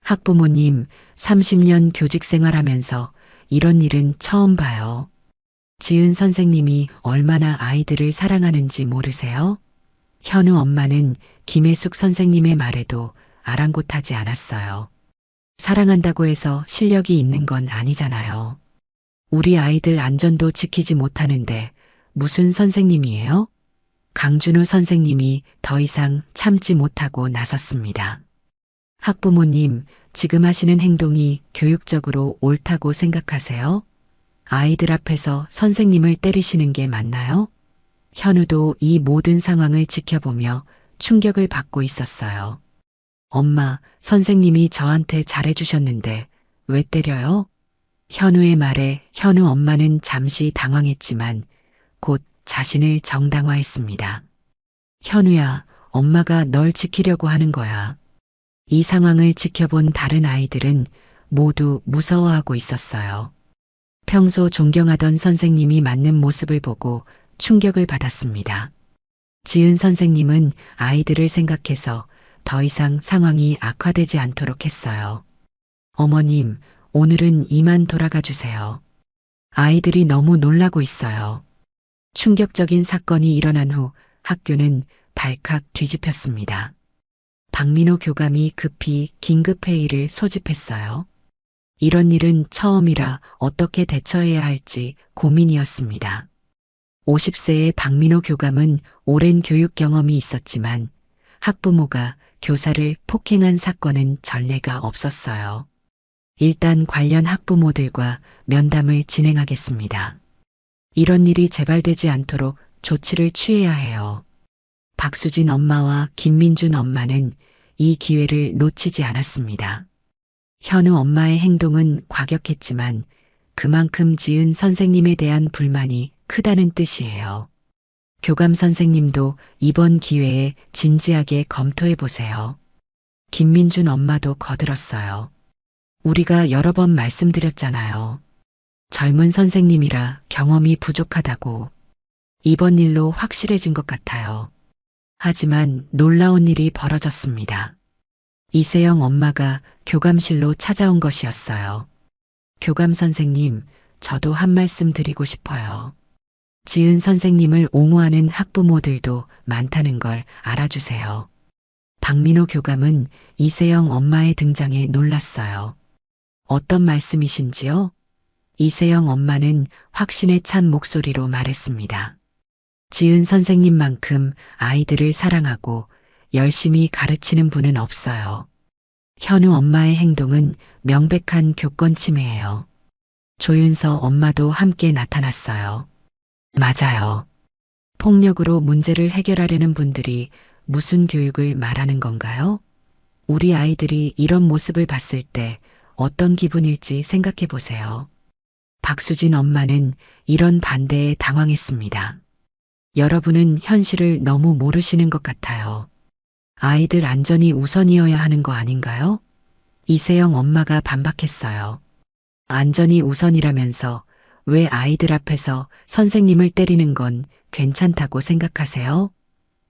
학부모님, 30년 교직 생활하면서 이런 일은 처음 봐요. 지은 선생님이 얼마나 아이들을 사랑하는지 모르세요? 현우 엄마는 김혜숙 선생님의 말에도 아랑곳하지 않았어요. 사랑한다고 해서 실력이 있는 건 아니잖아요. 우리 아이들 안전도 지키지 못하는데 무슨 선생님이에요? 강준우 선생님이 더 이상 참지 못하고 나섰습니다. 학부모님, 지금 하시는 행동이 교육적으로 옳다고 생각하세요? 아이들 앞에서 선생님을 때리시는 게 맞나요? 현우도 이 모든 상황을 지켜보며 충격을 받고 있었어요. 엄마, 선생님이 저한테 잘해주셨는데 왜 때려요? 현우의 말에 현우 엄마는 잠시 당황했지만 곧 자신을 정당화했습니다. 현우야, 엄마가 널 지키려고 하는 거야. 이 상황을 지켜본 다른 아이들은 모두 무서워하고 있었어요. 평소 존경하던 선생님이 맞는 모습을 보고 충격을 받았습니다. 지은 선생님은 아이들을 생각해서 더 이상 상황이 악화되지 않도록 했어요. 어머님, 오늘은 이만 돌아가 주세요. 아이들이 너무 놀라고 있어요. 충격적인 사건이 일어난 후 학교는 발칵 뒤집혔습니다. 박민호 교감이 급히 긴급회의를 소집했어요. 이런 일은 처음이라 어떻게 대처해야 할지 고민이었습니다. 50세의 박민호 교감은 오랜 교육 경험이 있었지만 학부모가 교사를 폭행한 사건은 전례가 없었어요. 일단 관련 학부모들과 면담을 진행하겠습니다. 이런 일이 재발되지 않도록 조치를 취해야 해요. 박수진 엄마와 김민준 엄마는 이 기회를 놓치지 않았습니다. 현우 엄마의 행동은 과격했지만 그만큼 지은 선생님에 대한 불만이 크다는 뜻이에요. 교감 선생님도 이번 기회에 진지하게 검토해 보세요. 김민준 엄마도 거들었어요. 우리가 여러 번 말씀드렸잖아요. 젊은 선생님이라 경험이 부족하다고. 이번 일로 확실해진 것 같아요. 하지만 놀라운 일이 벌어졌습니다. 이세영 엄마가 교감실로 찾아온 것이었어요. 교감 선생님, 저도 한 말씀 드리고 싶어요. 지은 선생님을 옹호하는 학부모들도 많다는 걸 알아주세요. 박민호 교감은 이세영 엄마의 등장에 놀랐어요. 어떤 말씀이신지요? 이세영 엄마는 확신에 찬 목소리로 말했습니다. 지은 선생님만큼 아이들을 사랑하고 열심히 가르치는 분은 없어요. 현우 엄마의 행동은 명백한 교권 침해예요. 조윤서 엄마도 함께 나타났어요. 맞아요. 폭력으로 문제를 해결하려는 분들이 무슨 교육을 말하는 건가요? 우리 아이들이 이런 모습을 봤을 때 어떤 기분일지 생각해 보세요. 박수진 엄마는 이런 반대에 당황했습니다. 여러분은 현실을 너무 모르시는 것 같아요. 아이들 안전이 우선이어야 하는 거 아닌가요? 이세영 엄마가 반박했어요. 안전이 우선이라면서 왜 아이들 앞에서 선생님을 때리는 건 괜찮다고 생각하세요?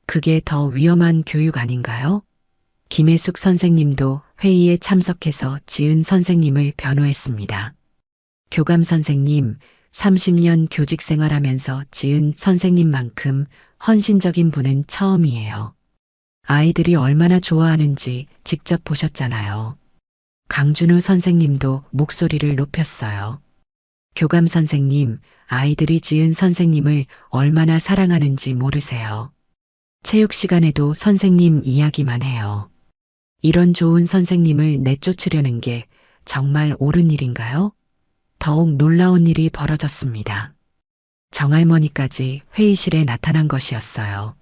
그게 더 위험한 교육 아닌가요? 김혜숙 선생님도 회의에 참석해서 지은 선생님을 변호했습니다. 교감 선생님, 30년 교직 생활하면서 지은 선생님만큼 헌신적인 분은 처음이에요. 아이들이 얼마나 좋아하는지 직접 보셨잖아요. 강준우 선생님도 목소리를 높였어요. 교감 선생님, 아이들이 지은 선생님을 얼마나 사랑하는지 모르세요. 체육 시간에도 선생님 이야기만 해요. 이런 좋은 선생님을 내쫓으려는 게 정말 옳은 일인가요? 더욱 놀라운 일이 벌어졌습니다. 정할머니까지 회의실에 나타난 것이었어요.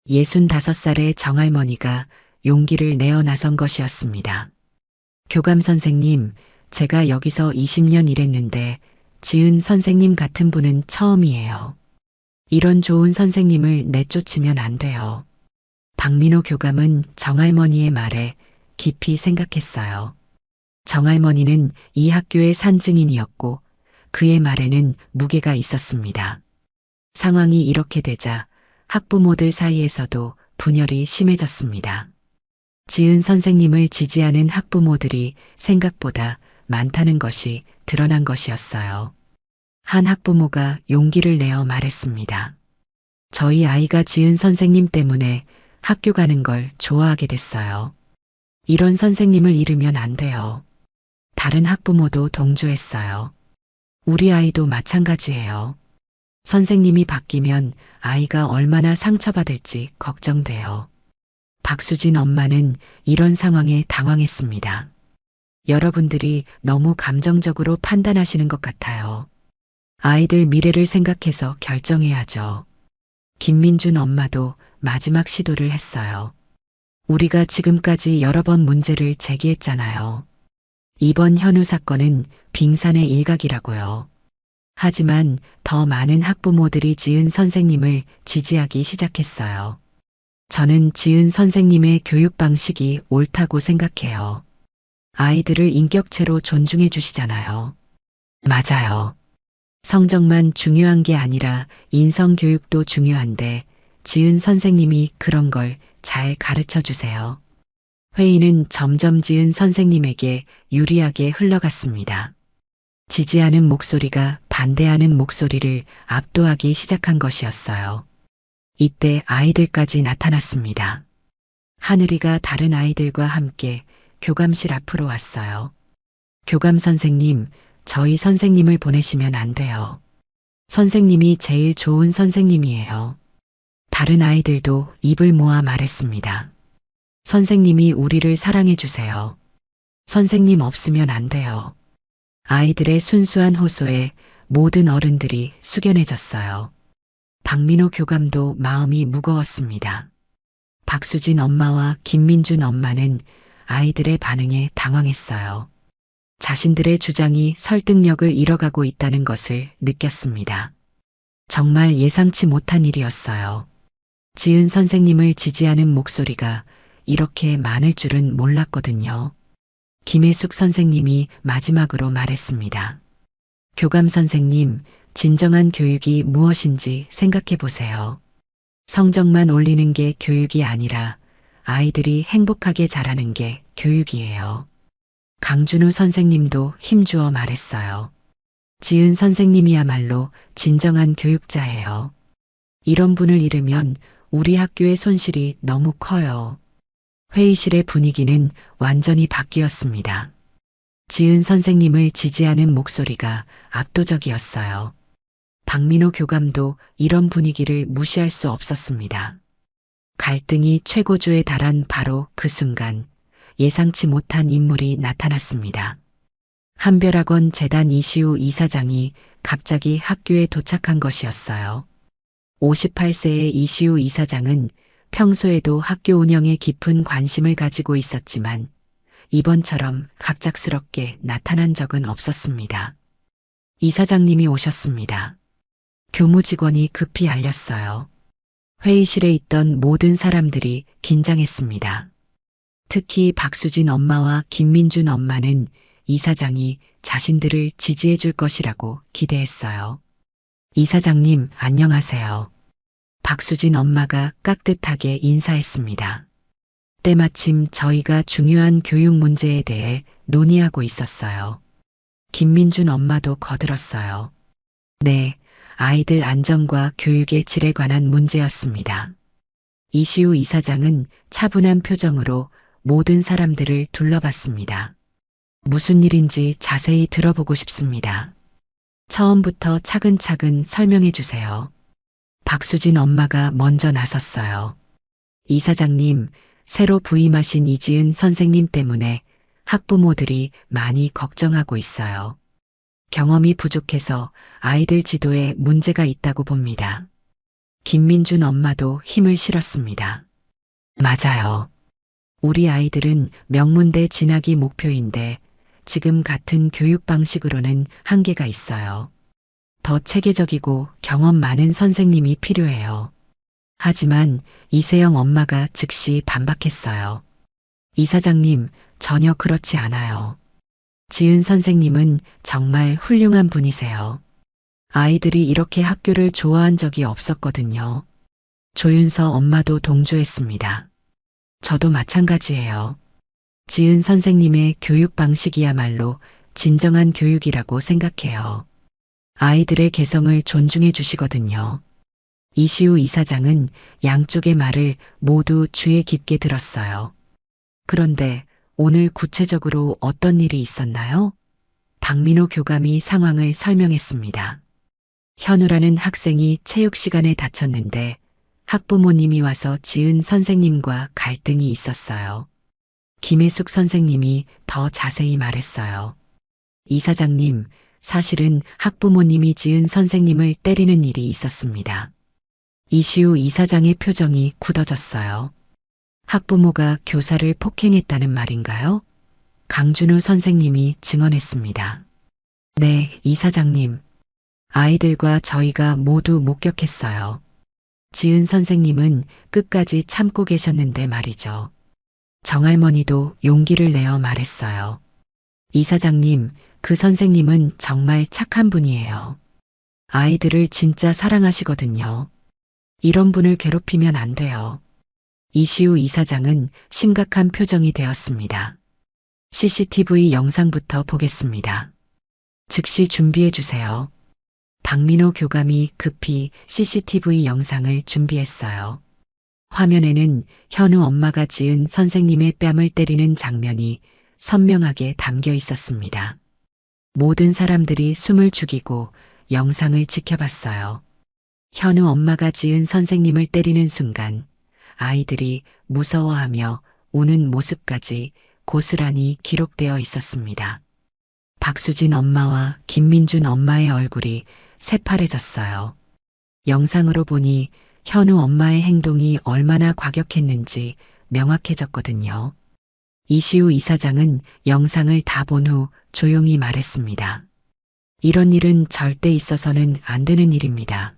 65살의 정할머니가 용기를 내어 나선 것이었습니다. 교감 선생님, 제가 여기서 20년 일했는데 지은 선생님 같은 분은 처음이에요. 이런 좋은 선생님을 내쫓으면 안 돼요. 박민호 교감은 정할머니의 말에 깊이 생각했어요. 정할머니는 이 학교의 산증인이었고 그의 말에는 무게가 있었습니다. 상황이 이렇게 되자 학부모들 사이에서도 분열이 심해졌습니다. 지은 선생님을 지지하는 학부모들이 생각보다 많다는 것이 드러난 것이었어요. 한 학부모가 용기를 내어 말했습니다. 저희 아이가 지은 선생님 때문에 학교 가는 걸 좋아하게 됐어요. 이런 선생님을 잃으면 안 돼요. 다른 학부모도 동조했어요. 우리 아이도 마찬가지예요. 선생님이 바뀌면 아이가 얼마나 상처받을지 걱정돼요. 박수진 엄마는 이런 상황에 당황했습니다. 여러분들이 너무 감정적으로 판단하시는 것 같아요. 아이들 미래를 생각해서 결정해야죠. 김민준 엄마도 마지막 시도를 했어요. 우리가 지금까지 여러 번 문제를 제기했잖아요. 이번 현우 사건은 빙산의 일각이라고요. 하지만 더 많은 학부모들이 지은 선생님을 지지하기 시작했어요. 저는 지은 선생님의 교육 방식이 옳다고 생각해요. 아이들을 인격체로 존중해 주시잖아요. 맞아요. 성적만 중요한 게 아니라 인성교육도 중요한데 지은 선생님이 그런 걸 잘 가르쳐 주세요. 회의는 점점 지은 선생님에게 유리하게 흘러갔습니다. 지지하는 목소리가 반대하는 목소리를 압도하기 시작한 것이었어요. 이때 아이들까지 나타났습니다. 하늘이가 다른 아이들과 함께 교감실 앞으로 왔어요. 교감 선생님, 저희 선생님을 보내시면 안 돼요. 선생님이 제일 좋은 선생님이에요. 다른 아이들도 입을 모아 말했습니다. 선생님이 우리를 사랑해 주세요. 선생님 없으면 안 돼요. 아이들의 순수한 호소에 모든 어른들이 숙연해졌어요. 박민호 교감도 마음이 무거웠습니다. 박수진 엄마와 김민준 엄마는 아이들의 반응에 당황했어요. 자신들의 주장이 설득력을 잃어가고 있다는 것을 느꼈습니다. 정말 예상치 못한 일이었어요. 지은 선생님을 지지하는 목소리가 이렇게 많을 줄은 몰랐거든요. 김혜숙 선생님이 마지막으로 말했습니다. 교감 선생님, 진정한 교육이 무엇인지 생각해 보세요. 성적만 올리는 게 교육이 아니라 아이들이 행복하게 자라는 게 교육이에요. 강준우 선생님도 힘주어 말했어요. 지은 선생님이야말로 진정한 교육자예요. 이런 분을 잃으면 우리 학교의 손실이 너무 커요. 회의실의 분위기는 완전히 바뀌었습니다. 지은 선생님을 지지하는 목소리가 압도적이었어요. 박민호 교감도 이런 분위기를 무시할 수 없었습니다. 갈등이 최고조에 달한 바로 그 순간 예상치 못한 인물이 나타났습니다. 한별학원 재단 이시우 이사장이 갑자기 학교에 도착한 것이었어요. 58세의 이시우 이사장은 평소에도 학교 운영에 깊은 관심을 가지고 있었지만 이번처럼 갑작스럽게 나타난 적은 없었습니다. 이사장님이 오셨습니다. 교무 직원이 급히 알렸어요. 회의실에 있던 모든 사람들이 긴장했습니다. 특히 박수진 엄마와 김민준 엄마는 이사장이 자신들을 지지해 줄 것이라고 기대했어요. 이사장님, 안녕하세요. 박수진 엄마가 깍듯하게 인사했습니다. 때마침 저희가 중요한 교육 문제에 대해 논의하고 있었어요. 김민준 엄마도 거들었어요. 네, 아이들 안전과 교육의 질에 관한 문제였습니다. 이시우 이사장은 차분한 표정으로 모든 사람들을 둘러봤습니다. 무슨 일인지 자세히 들어보고 싶습니다. 처음부터 차근차근 설명해 주세요. 박수진 엄마가 먼저 나섰어요. 이사장님, 새로 부임하신 이지은 선생님 때문에 학부모들이 많이 걱정하고 있어요. 경험이 부족해서 아이들 지도에 문제가 있다고 봅니다. 김민준 엄마도 힘을 실었습니다. 맞아요. 우리 아이들은 명문대 진학이 목표인데 지금 같은 교육 방식으로는 한계가 있어요. 더 체계적이고 경험 많은 선생님이 필요해요. 하지만 이세영 엄마가 즉시 반박했어요. 이사장님, 전혀 그렇지 않아요. 지은 선생님은 정말 훌륭한 분이세요. 아이들이 이렇게 학교를 좋아한 적이 없었거든요. 조윤서 엄마도 동조했습니다. 저도 마찬가지예요. 지은 선생님의 교육 방식이야말로 진정한 교육이라고 생각해요. 아이들의 개성을 존중해 주시거든요. 이시우 이사장은 양쪽의 말을 모두 주의 깊게 들었어요. 그런데 오늘 구체적으로 어떤 일이 있었나요? 박민호 교감이 상황을 설명했습니다. 현우라는 학생이 체육 시간에 다쳤는데 학부모님이 와서 지은 선생님과 갈등이 있었어요. 김혜숙 선생님이 더 자세히 말했어요. 이사장님, 사실은 학부모님이 지은 선생님을 때리는 일이 있었습니다. 이시우 이사장의 표정이 굳어졌어요. 학부모가 교사를 폭행했다는 말인가요? 강준우 선생님이 증언했습니다. 네, 이사장님. 아이들과 저희가 모두 목격했어요. 지은 선생님은 끝까지 참고 계셨는데 말이죠. 정할머니도 용기를 내어 말했어요. 이사장님, 그 선생님은 정말 착한 분이에요. 아이들을 진짜 사랑하시거든요. 이런 분을 괴롭히면 안 돼요. 이시우 이사장은 심각한 표정이 되었습니다. CCTV 영상부터 보겠습니다. 즉시 준비해 주세요. 박민호 교감이 급히 CCTV 영상을 준비했어요. 화면에는 현우 엄마가 지은 선생님의 뺨을 때리는 장면이 선명하게 담겨 있었습니다. 모든 사람들이 숨을 죽이고 영상을 지켜봤어요. 현우 엄마가 지은 선생님을 때리는 순간 아이들이 무서워하며 우는 모습까지 고스란히 기록되어 있었습니다. 박수진 엄마와 김민준 엄마의 얼굴이 새파래졌어요. 영상으로 보니 현우 엄마의 행동이 얼마나 과격했는지 명확해졌거든요. 이시우 이사장은 영상을 다 본 후 조용히 말했습니다. 이런 일은 절대 있어서는 안 되는 일입니다.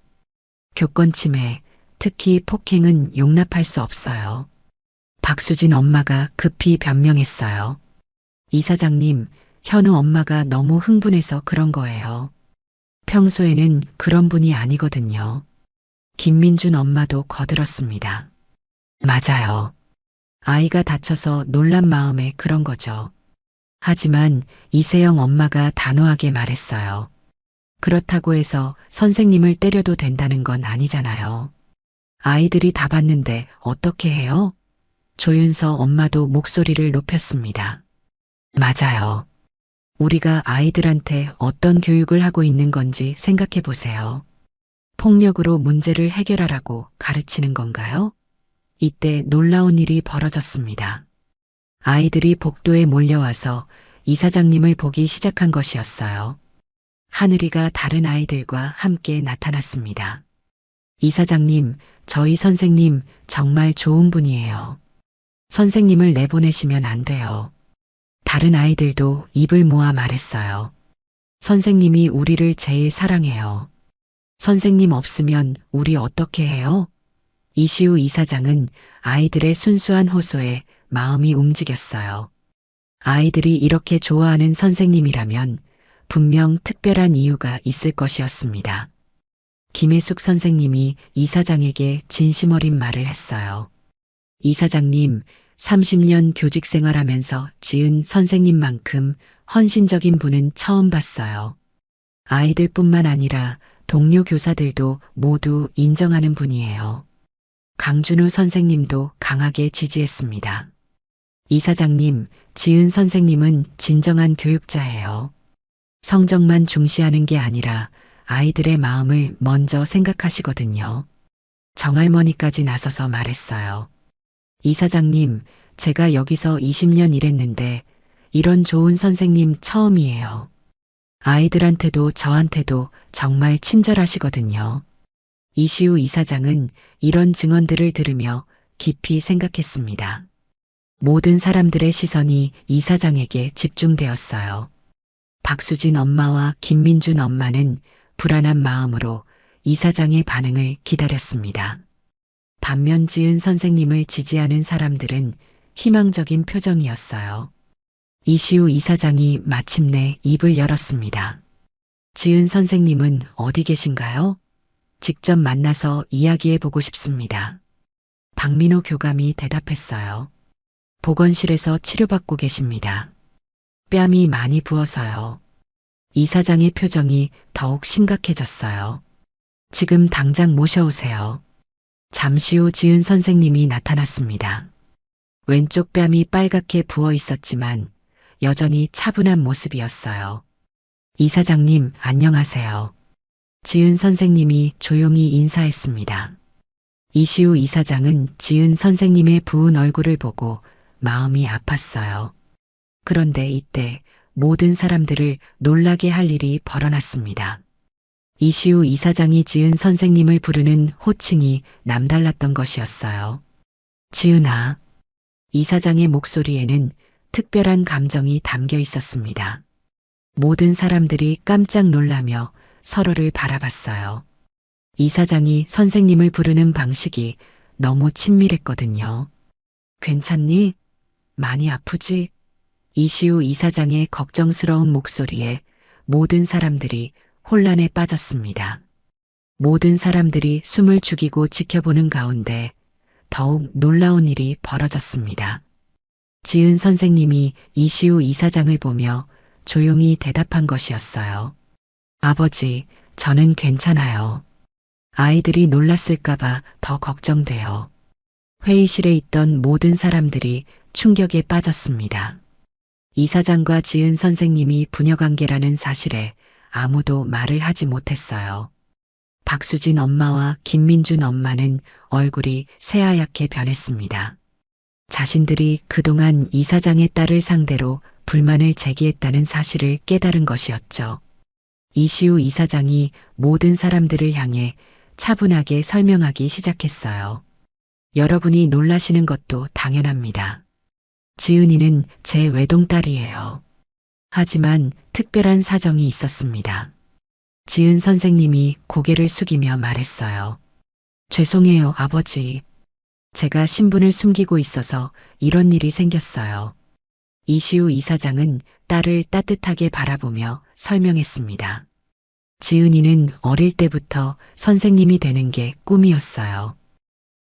교권 침해, 특히 폭행은 용납할 수 없어요. 박수진 엄마가 급히 변명했어요. 이사장님, 현우 엄마가 너무 흥분해서 그런 거예요. 평소에는 그런 분이 아니거든요. 김민준 엄마도 거들었습니다. 맞아요. 아이가 다쳐서 놀란 마음에 그런 거죠. 하지만 이세영 엄마가 단호하게 말했어요. 그렇다고 해서 선생님을 때려도 된다는 건 아니잖아요. 아이들이 다 봤는데 어떻게 해요? 조윤서 엄마도 목소리를 높였습니다. 맞아요. 우리가 아이들한테 어떤 교육을 하고 있는 건지 생각해 보세요. 폭력으로 문제를 해결하라고 가르치는 건가요? 이때 놀라운 일이 벌어졌습니다. 아이들이 복도에 몰려와서 이사장님을 보기 시작한 것이었어요. 하늘이가 다른 아이들과 함께 나타났습니다. 이사장님, 저희 선생님 정말 좋은 분이에요. 선생님을 내보내시면 안 돼요. 다른 아이들도 입을 모아 말했어요. 선생님이 우리를 제일 사랑해요. 선생님 없으면 우리 어떻게 해요? 이시우 이사장은 아이들의 순수한 호소에 마음이 움직였어요. 아이들이 이렇게 좋아하는 선생님이라면 분명 특별한 이유가 있을 것이었습니다. 김혜숙 선생님이 이사장에게 진심 어린 말을 했어요. 이사장님, 30년 교직 생활하면서 지은 선생님만큼 헌신적인 분은 처음 봤어요. 아이들뿐만 아니라 동료 교사들도 모두 인정하는 분이에요. 강준우 선생님도 강하게 지지했습니다. 이사장님, 지은 선생님은 진정한 교육자예요. 성적만 중시하는 게 아니라 아이들의 마음을 먼저 생각하시거든요. 정할머니까지 나서서 말했어요. 이사장님, 제가 여기서 20년 일했는데 이런 좋은 선생님 처음이에요. 아이들한테도 저한테도 정말 친절하시거든요. 이시우 이사장은 이런 증언들을 들으며 깊이 생각했습니다. 모든 사람들의 시선이 이사장에게 집중되었어요. 박수진 엄마와 김민준 엄마는 불안한 마음으로 이사장의 반응을 기다렸습니다. 반면 지은 선생님을 지지하는 사람들은 희망적인 표정이었어요. 이시우 이사장이 마침내 입을 열었습니다. 지은 선생님은 어디 계신가요? 직접 만나서 이야기해 보고 싶습니다. 박민호 교감이 대답했어요. 보건실에서 치료받고 계십니다. 뺨이 많이 부어서요. 이사장의 표정이 더욱 심각해졌어요. 지금 당장 모셔오세요. 잠시 후 지은 선생님이 나타났습니다. 왼쪽 뺨이 빨갛게 부어 있었지만 여전히 차분한 모습이었어요. 이사장님, 안녕하세요. 지은 선생님이 조용히 인사했습니다. 이시우 이사장은 지은 선생님의 부은 얼굴을 보고 마음이 아팠어요. 그런데 이때 모든 사람들을 놀라게 할 일이 벌어났습니다. 이시우 이사장이 지은 선생님을 부르는 호칭이 남달랐던 것이었어요. 지은아. 이사장의 목소리에는 특별한 감정이 담겨 있었습니다. 모든 사람들이 깜짝 놀라며 서로를 바라봤어요. 이사장이 선생님을 부르는 방식이 너무 친밀했거든요. 괜찮니? 많이 아프지? 이시우 이사장의 걱정스러운 목소리에 모든 사람들이 혼란에 빠졌습니다. 모든 사람들이 숨을 죽이고 지켜보는 가운데 더욱 놀라운 일이 벌어졌습니다. 지은 선생님이 이시우 이사장을 보며 조용히 대답한 것이었어요. 아버지, 저는 괜찮아요. 아이들이 놀랐을까봐 더 걱정돼요. 회의실에 있던 모든 사람들이 충격에 빠졌습니다. 이사장과 지은 선생님이 부녀관계라는 사실에 아무도 말을 하지 못했어요. 박수진 엄마와 김민준 엄마는 얼굴이 새하얗게 변했습니다. 자신들이 그동안 이사장의 딸을 상대로 불만을 제기했다는 사실을 깨달은 것이었죠. 이시우 이사장이 모든 사람들을 향해 차분하게 설명하기 시작했어요. 여러분이 놀라시는 것도 당연합니다. 지은이는 제 외동딸이에요. 하지만 특별한 사정이 있었습니다. 지은 선생님이 고개를 숙이며 말했어요. 죄송해요, 아버지. 제가 신분을 숨기고 있어서 이런 일이 생겼어요. 이시우 이사장은 딸을 따뜻하게 바라보며 설명했습니다. 지은이는 어릴 때부터 선생님이 되는 게 꿈이었어요.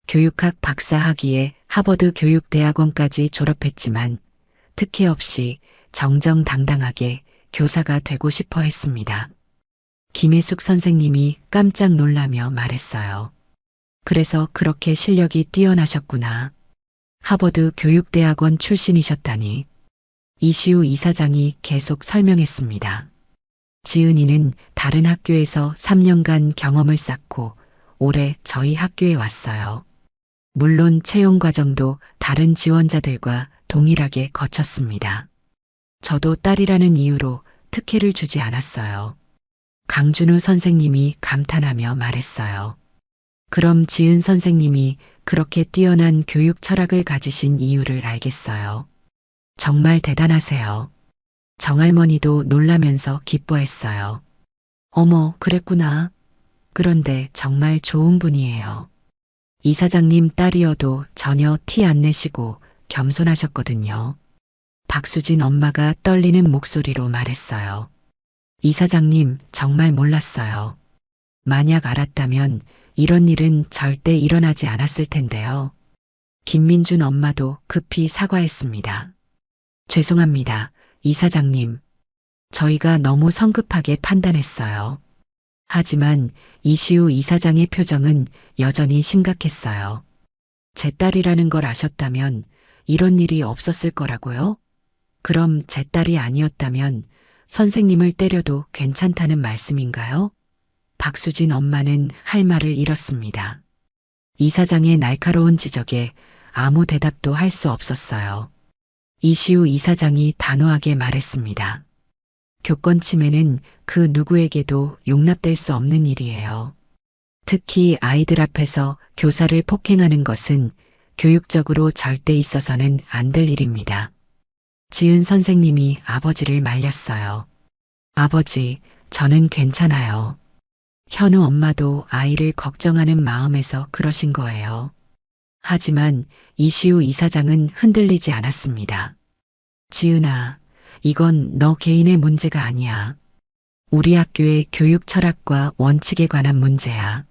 교육학 박사 학위에 하버드 교육대학원까지 졸업했지만 특혜 없이 정정당당하게 교사가 되고 싶어 했습니다. 김혜숙 선생님이 깜짝 놀라며 말했어요. 그래서 그렇게 실력이 뛰어나셨구나. 하버드 교육대학원 출신이셨다니. 이시우 이사장이 계속 설명했습니다. 지은이는 다른 학교에서 3년간 경험을 쌓고 올해 저희 학교에 왔어요. 물론 채용 과정도 다른 지원자들과 동일하게 거쳤습니다. 저도 딸이라는 이유로 특혜를 주지 않았어요. 강준우 선생님이 감탄하며 말했어요. 그럼 지은 선생님이 그렇게 뛰어난 교육 철학을 가지신 이유를 알겠어요. 정말 대단하세요. 정할머니도 놀라면서 기뻐했어요. 어머, 그랬구나. 그런데 정말 좋은 분이에요. 이사장님 딸이어도 전혀 티 안 내시고 겸손하셨거든요. 박수진 엄마가 떨리는 목소리로 말했어요. 이사장님, 정말 몰랐어요. 만약 알았다면 이런 일은 절대 일어나지 않았을 텐데요. 김민준 엄마도 급히 사과했습니다. 죄송합니다, 이사장님. 저희가 너무 성급하게 판단했어요. 하지만 이시우 이사장의 표정은 여전히 심각했어요. 제 딸이라는 걸 아셨다면 이런 일이 없었을 거라고요? 그럼 제 딸이 아니었다면 선생님을 때려도 괜찮다는 말씀인가요? 박수진 엄마는 할 말을 잃었습니다. 이사장의 날카로운 지적에 아무 대답도 할 수 없었어요. 이시우 이사장이 단호하게 말했습니다. 교권 침해는 그 누구에게도 용납될 수 없는 일이에요. 특히 아이들 앞에서 교사를 폭행하는 것은 교육적으로 절대 있어서는 안 될 일입니다. 지은 선생님이 아버지를 말렸어요. 아버지, 저는 괜찮아요. 현우 엄마도 아이를 걱정하는 마음에서 그러신 거예요. 하지만 이시우 이사장은 흔들리지 않았습니다. 지은아, 이건 너 개인의 문제가 아니야. 우리 학교의 교육 철학과 원칙에 관한 문제야.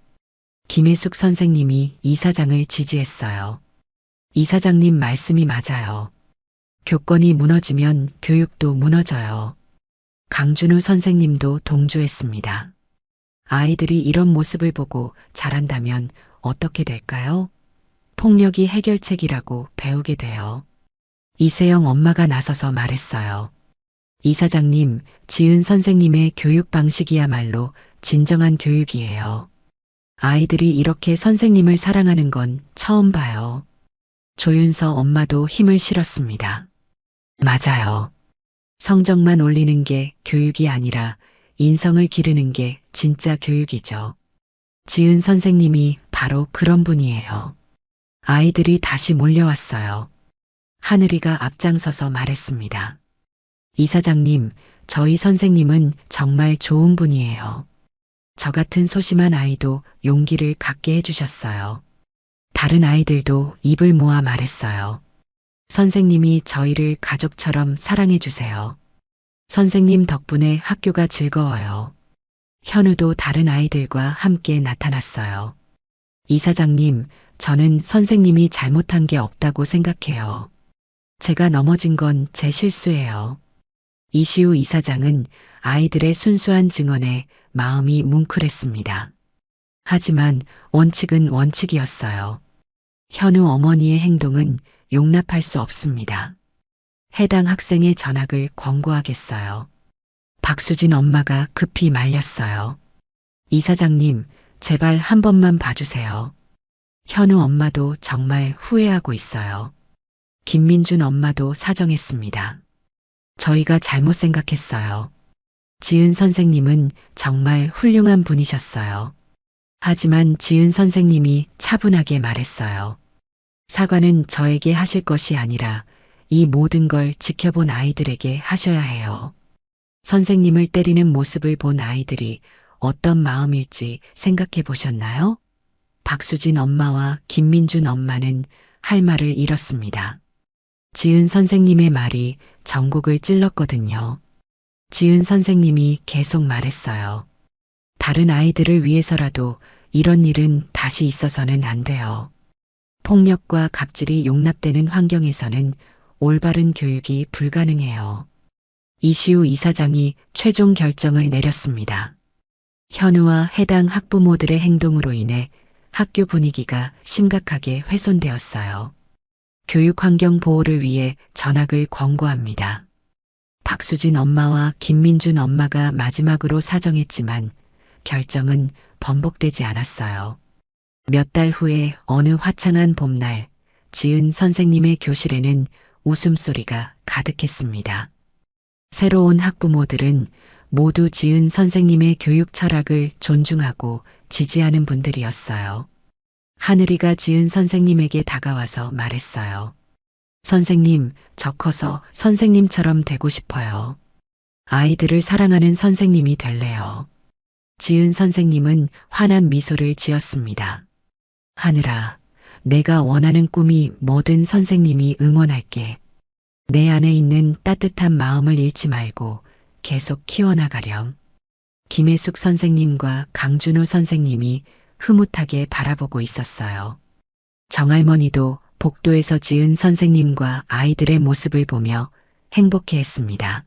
김혜숙 선생님이 이사장을 지지했어요. 이사장님 말씀이 맞아요. 교권이 무너지면 교육도 무너져요. 강준우 선생님도 동조했습니다. 아이들이 이런 모습을 보고 자란다면 어떻게 될까요? 폭력이 해결책이라고 배우게 돼요. 이세영 엄마가 나서서 말했어요. 이사장님, 지은 선생님의 교육 방식이야말로 진정한 교육이에요. 아이들이 이렇게 선생님을 사랑하는 건 처음 봐요. 조윤서 엄마도 힘을 실었습니다. 맞아요. 성적만 올리는 게 교육이 아니라 인성을 기르는 게 진짜 교육이죠. 지은 선생님이 바로 그런 분이에요. 아이들이 다시 몰려왔어요. 하늘이가 앞장서서 말했습니다. 이사장님, 저희 선생님은 정말 좋은 분이에요. 저 같은 소심한 아이도 용기를 갖게 해주셨어요. 다른 아이들도 입을 모아 말했어요. 선생님이 저희를 가족처럼 사랑해주세요. 선생님 덕분에 학교가 즐거워요. 현우도 다른 아이들과 함께 나타났어요. 이사장님, 저는 선생님이 잘못한 게 없다고 생각해요. 제가 넘어진 건 제 실수예요. 이시우 이사장은 아이들의 순수한 증언에 마음이 뭉클했습니다. 하지만 원칙은 원칙이었어요. 현우 어머니의 행동은 용납할 수 없습니다. 해당 학생의 전학을 권고하겠어요. 박수진 엄마가 급히 말렸어요. 이사장님, 제발 한 번만 봐주세요. 현우 엄마도 정말 후회하고 있어요. 김민준 엄마도 사정했습니다. 저희가 잘못 생각했어요. 지은 선생님은 정말 훌륭한 분이셨어요. 하지만 지은 선생님이 차분하게 말했어요. 사과는 저에게 하실 것이 아니라 이 모든 걸 지켜본 아이들에게 하셔야 해요. 선생님을 때리는 모습을 본 아이들이 어떤 마음일지 생각해 보셨나요? 박수진 엄마와 김민준 엄마는 할 말을 잃었습니다. 지은 선생님의 말이 전곡을 찔렀거든요. 지은 선생님이 계속 말했어요. 다른 아이들을 위해서라도 이런 일은 다시 있어서는 안 돼요. 폭력과 갑질이 용납되는 환경에서는 올바른 교육이 불가능해요. 이시우 이사장이 최종 결정을 내렸습니다. 현우와 해당 학부모들의 행동으로 인해 학교 분위기가 심각하게 훼손되었어요. 교육 환경 보호를 위해 전학을 권고합니다. 박수진 엄마와 김민준 엄마가 마지막으로 사정했지만 결정은 번복되지 않았어요. 몇 달 후에 어느 화창한 봄날, 지은 선생님의 교실에는 웃음소리가 가득했습니다. 새로운 학부모들은 모두 지은 선생님의 교육 철학을 존중하고 지지하는 분들이었어요. 하늘이가 지은 선생님에게 다가와서 말했어요. 선생님, 저 커서 선생님처럼 되고 싶어요. 아이들을 사랑하는 선생님이 될래요. 지은 선생님은 환한 미소를 지었습니다. 하늘아, 내가 원하는 꿈이 뭐든 선생님이 응원할게. 내 안에 있는 따뜻한 마음을 잃지 말고 계속 키워나가렴. 김혜숙 선생님과 강준호 선생님이 흐뭇하게 바라보고 있었어요. 정할머니도 복도에서 지은 선생님과 아이들의 모습을 보며 행복해했습니다.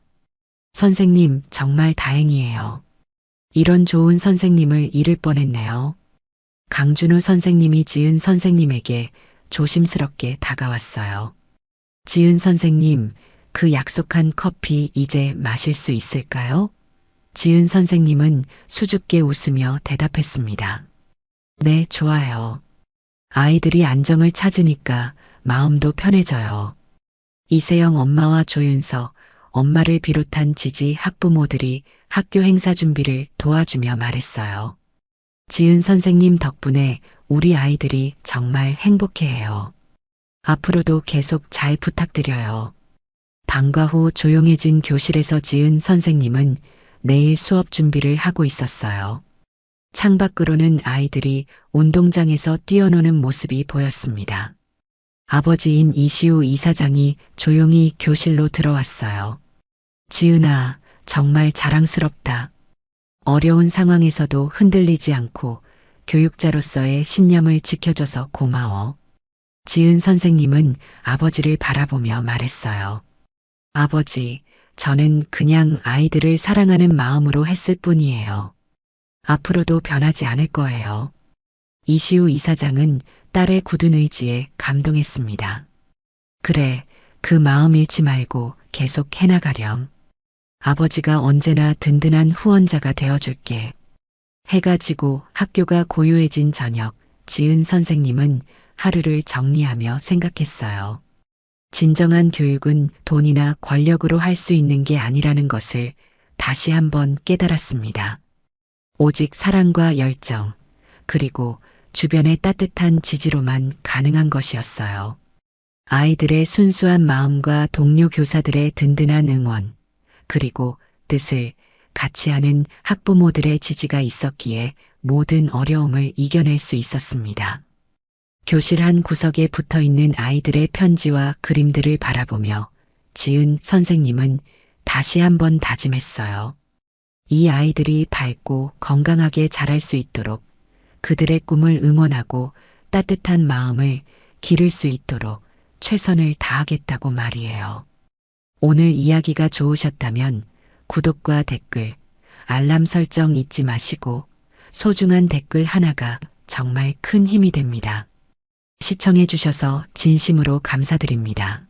선생님, 정말 다행이에요. 이런 좋은 선생님을 잃을 뻔했네요. 강준호 선생님이 지은 선생님에게 조심스럽게 다가왔어요. 지은 선생님, 그 약속한 커피 이제 마실 수 있을까요? 지은 선생님은 수줍게 웃으며 대답했습니다. 네, 좋아요. 아이들이 안정을 찾으니까 마음도 편해져요. 이세영 엄마와 조윤서, 엄마를 비롯한 지지 학부모들이 학교 행사 준비를 도와주며 말했어요. 지은 선생님 덕분에 우리 아이들이 정말 행복해해요. 앞으로도 계속 잘 부탁드려요. 방과 후 조용해진 교실에서 지은 선생님은 내일 수업 준비를 하고 있었어요. 창밖으로는 아이들이 운동장에서 뛰어노는 모습이 보였습니다. 아버지인 이시우 이사장이 조용히 교실로 들어왔어요. 지은아, 정말 자랑스럽다. 어려운 상황에서도 흔들리지 않고 교육자로서의 신념을 지켜줘서 고마워. 지은 선생님은 아버지를 바라보며 말했어요. 아버지, 저는 그냥 아이들을 사랑하는 마음으로 했을 뿐이에요. 앞으로도 변하지 않을 거예요. 이시우 이사장은 딸의 굳은 의지에 감동했습니다. 그래, 그 마음 잃지 말고 계속 해나가렴. 아버지가 언제나 든든한 후원자가 되어줄게. 해가 지고 학교가 고요해진 저녁, 지은 선생님은 하루를 정리하며 생각했어요. 진정한 교육은 돈이나 권력으로 할 수 있는 게 아니라는 것을 다시 한번 깨달았습니다. 오직 사랑과 열정, 그리고 주변의 따뜻한 지지로만 가능한 것이었어요. 아이들의 순수한 마음과 동료 교사들의 든든한 응원, 그리고 뜻을 같이 하는 학부모들의 지지가 있었기에 모든 어려움을 이겨낼 수 있었습니다. 교실 한 구석에 붙어 있는 아이들의 편지와 그림들을 바라보며 지은 선생님은 다시 한번 다짐했어요. 이 아이들이 밝고 건강하게 자랄 수 있도록 그들의 꿈을 응원하고 따뜻한 마음을 기를 수 있도록 최선을 다하겠다고 말이에요. 오늘 이야기가 좋으셨다면 구독과 댓글, 알람 설정 잊지 마시고 소중한 댓글 하나가 정말 큰 힘이 됩니다. 시청해 주셔서 진심으로 감사드립니다.